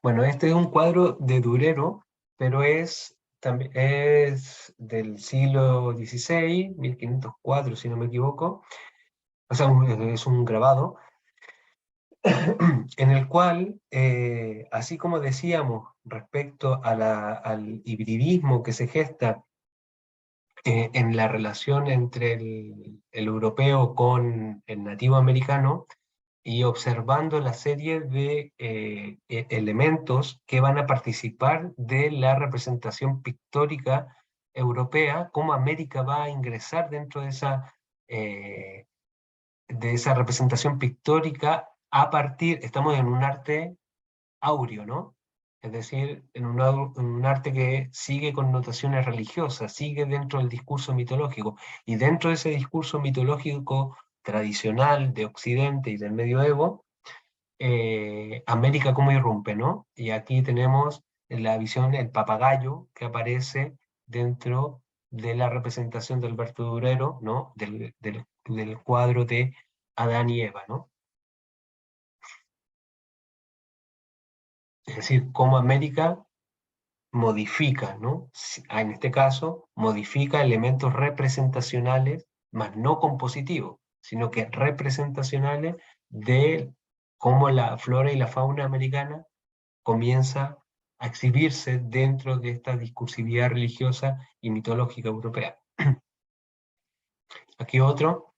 A: Bueno, este es un cuadro de Durero, pero es del siglo XVI, 1504, si no me equivoco. O sea, es un grabado, en el cual, así como decíamos respecto al hibridismo que se gesta en la relación entre el europeo con el nativo americano, y observando la serie de elementos que van a participar de la representación pictórica europea, cómo América va a ingresar dentro de esa representación pictórica a partir, estamos en un arte áureo, ¿no? Es decir, en un arte que sigue connotaciones religiosas, sigue dentro del discurso mitológico, y dentro de ese discurso mitológico tradicional de Occidente y del medioevo, América cómo irrumpe, ¿no? Y aquí tenemos la visión, el papagayo que aparece dentro de la representación de Alberto Durero, ¿no? Del cuadro de Adán y Eva, ¿no? Es decir, cómo América modifica, ¿no? En este caso, modifica elementos representacionales, más no compositivos, sino que representacionales de cómo la flora y la fauna americana comienza a exhibirse dentro de esta discursividad religiosa y mitológica europea. Aquí otro,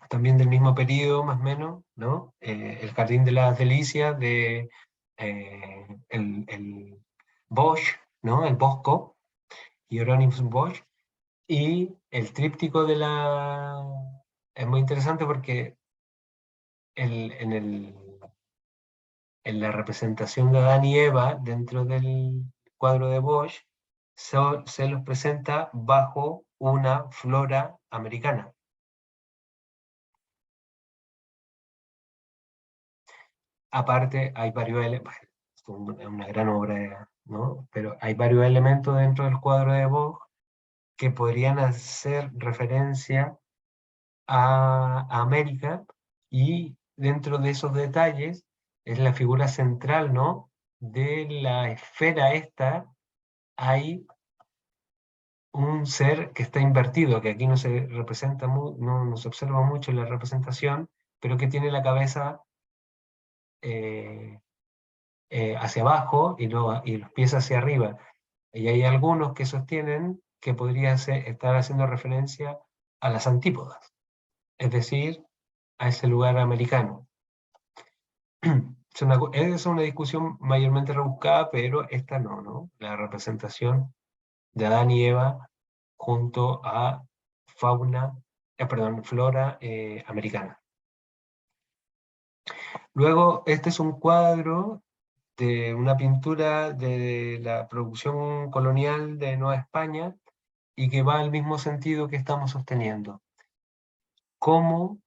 A: también del mismo periodo más o menos, ¿no? El Jardín de las Delicias de el Bosch, ¿no? El Bosco, Hieronymus Bosch, y el tríptico de la... Es muy interesante porque en la representación de Adán y Eva dentro del cuadro de Bosch se los presenta bajo una flora americana. Aparte, hay varios elementos, es una gran obra, ¿no? Pero hay varios elementos dentro del cuadro de Bosch que podrían hacer referencia a América, y dentro de esos detalles es la figura central, ¿no? De la esfera esta hay un ser que está invertido, que aquí no se representa, no se observa mucho en la representación, pero que tiene la cabeza eh, hacia abajo y los pies hacia arriba. Y hay algunos que sostienen que podría estar haciendo referencia a las antípodas, es decir, a ese lugar americano. Es una discusión mayormente rebuscada, pero esta no, ¿no? La representación de Adán y Eva junto a flora americana. Luego, este es un cuadro de una pintura de la producción colonial de Nueva España y que va al mismo sentido que estamos sosteniendo. Cómo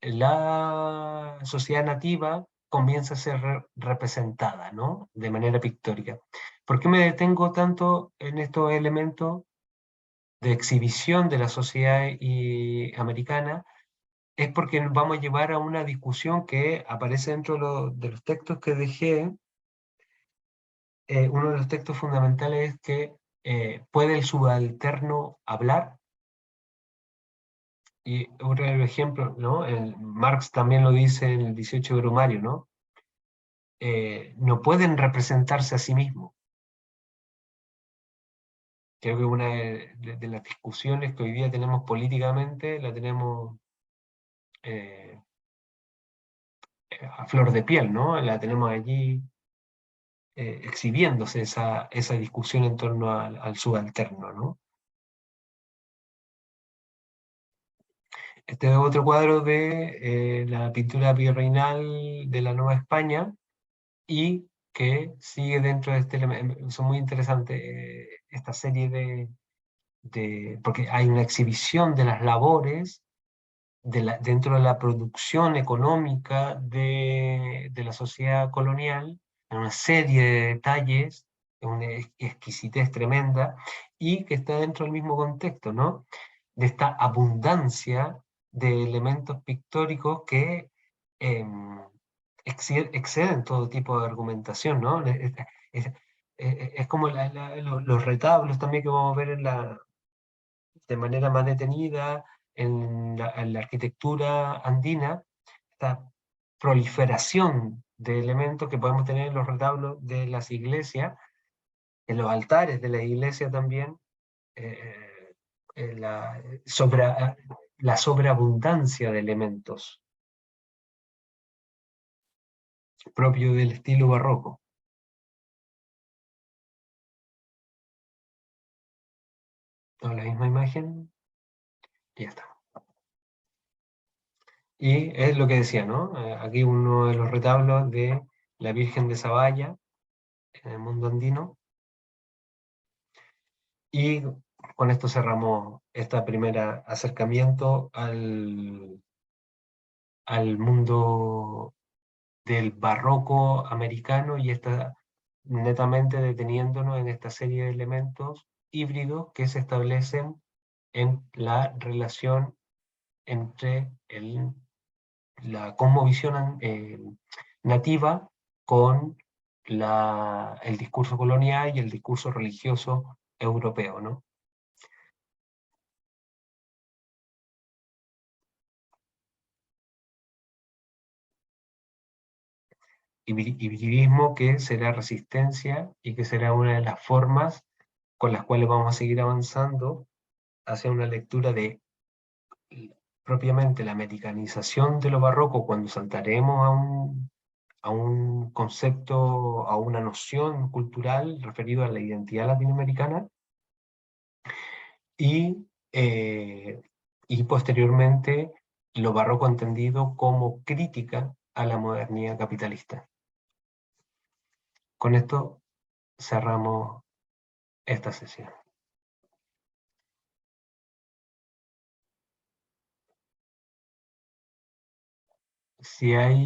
A: la sociedad nativa comienza a ser representada, ¿no? De manera pictórica. ¿Por qué me detengo tanto en estos elementos de exhibición de la sociedad americana? Es porque nos vamos a llevar a una discusión que aparece dentro de los textos que dejé. Uno de los textos fundamentales es que ¿puede el subalterno hablar? Y otro ejemplo, ¿no? Marx también lo dice en el 18 Brumario, ¿no? No pueden representarse a sí mismos. Creo que una de las discusiones que hoy día tenemos políticamente, la tenemos eh, a flor de piel, ¿no? La tenemos allí exhibiéndose esa discusión en torno al subalterno, ¿no? Este es otro cuadro de la pintura virreinal de la Nueva España, y que sigue dentro de este elemento. Son muy interesantes esta serie porque hay una exhibición de las labores dentro de la producción económica de la sociedad colonial, en una serie de detalles, en una exquisitez tremenda, y que está dentro del mismo contexto, ¿no? De esta abundancia de elementos pictóricos que exceden todo tipo de argumentación, ¿no? Es como los retablos también que vamos a ver de manera más detenida en la arquitectura andina, esta proliferación de elementos que podemos tener en los retablos de las iglesias, en los altares de la iglesia también, eh, eh, la, sobra, la sobreabundancia de elementos propio del estilo barroco. ¿No? La misma imagen, y ya está. Y es lo que decía, ¿no? Aquí uno de los retablos de la Virgen de Zavalla, en el mundo andino, y con esto cerramos este primer acercamiento al mundo del barroco americano, y está netamente deteniéndonos en esta serie de elementos híbridos que se establecen en la relación entre la cosmovisión nativa con el discurso colonial y el discurso religioso europeo, ¿no? hibridismo que será resistencia y que será una de las formas con las cuales vamos a seguir avanzando hacia una lectura de propiamente la americanización de lo barroco, cuando saltaremos a un concepto, a una noción cultural referido a la identidad latinoamericana, y, y posteriormente lo barroco entendido como crítica a la modernidad capitalista. Con esto cerramos esta sesión. Si hay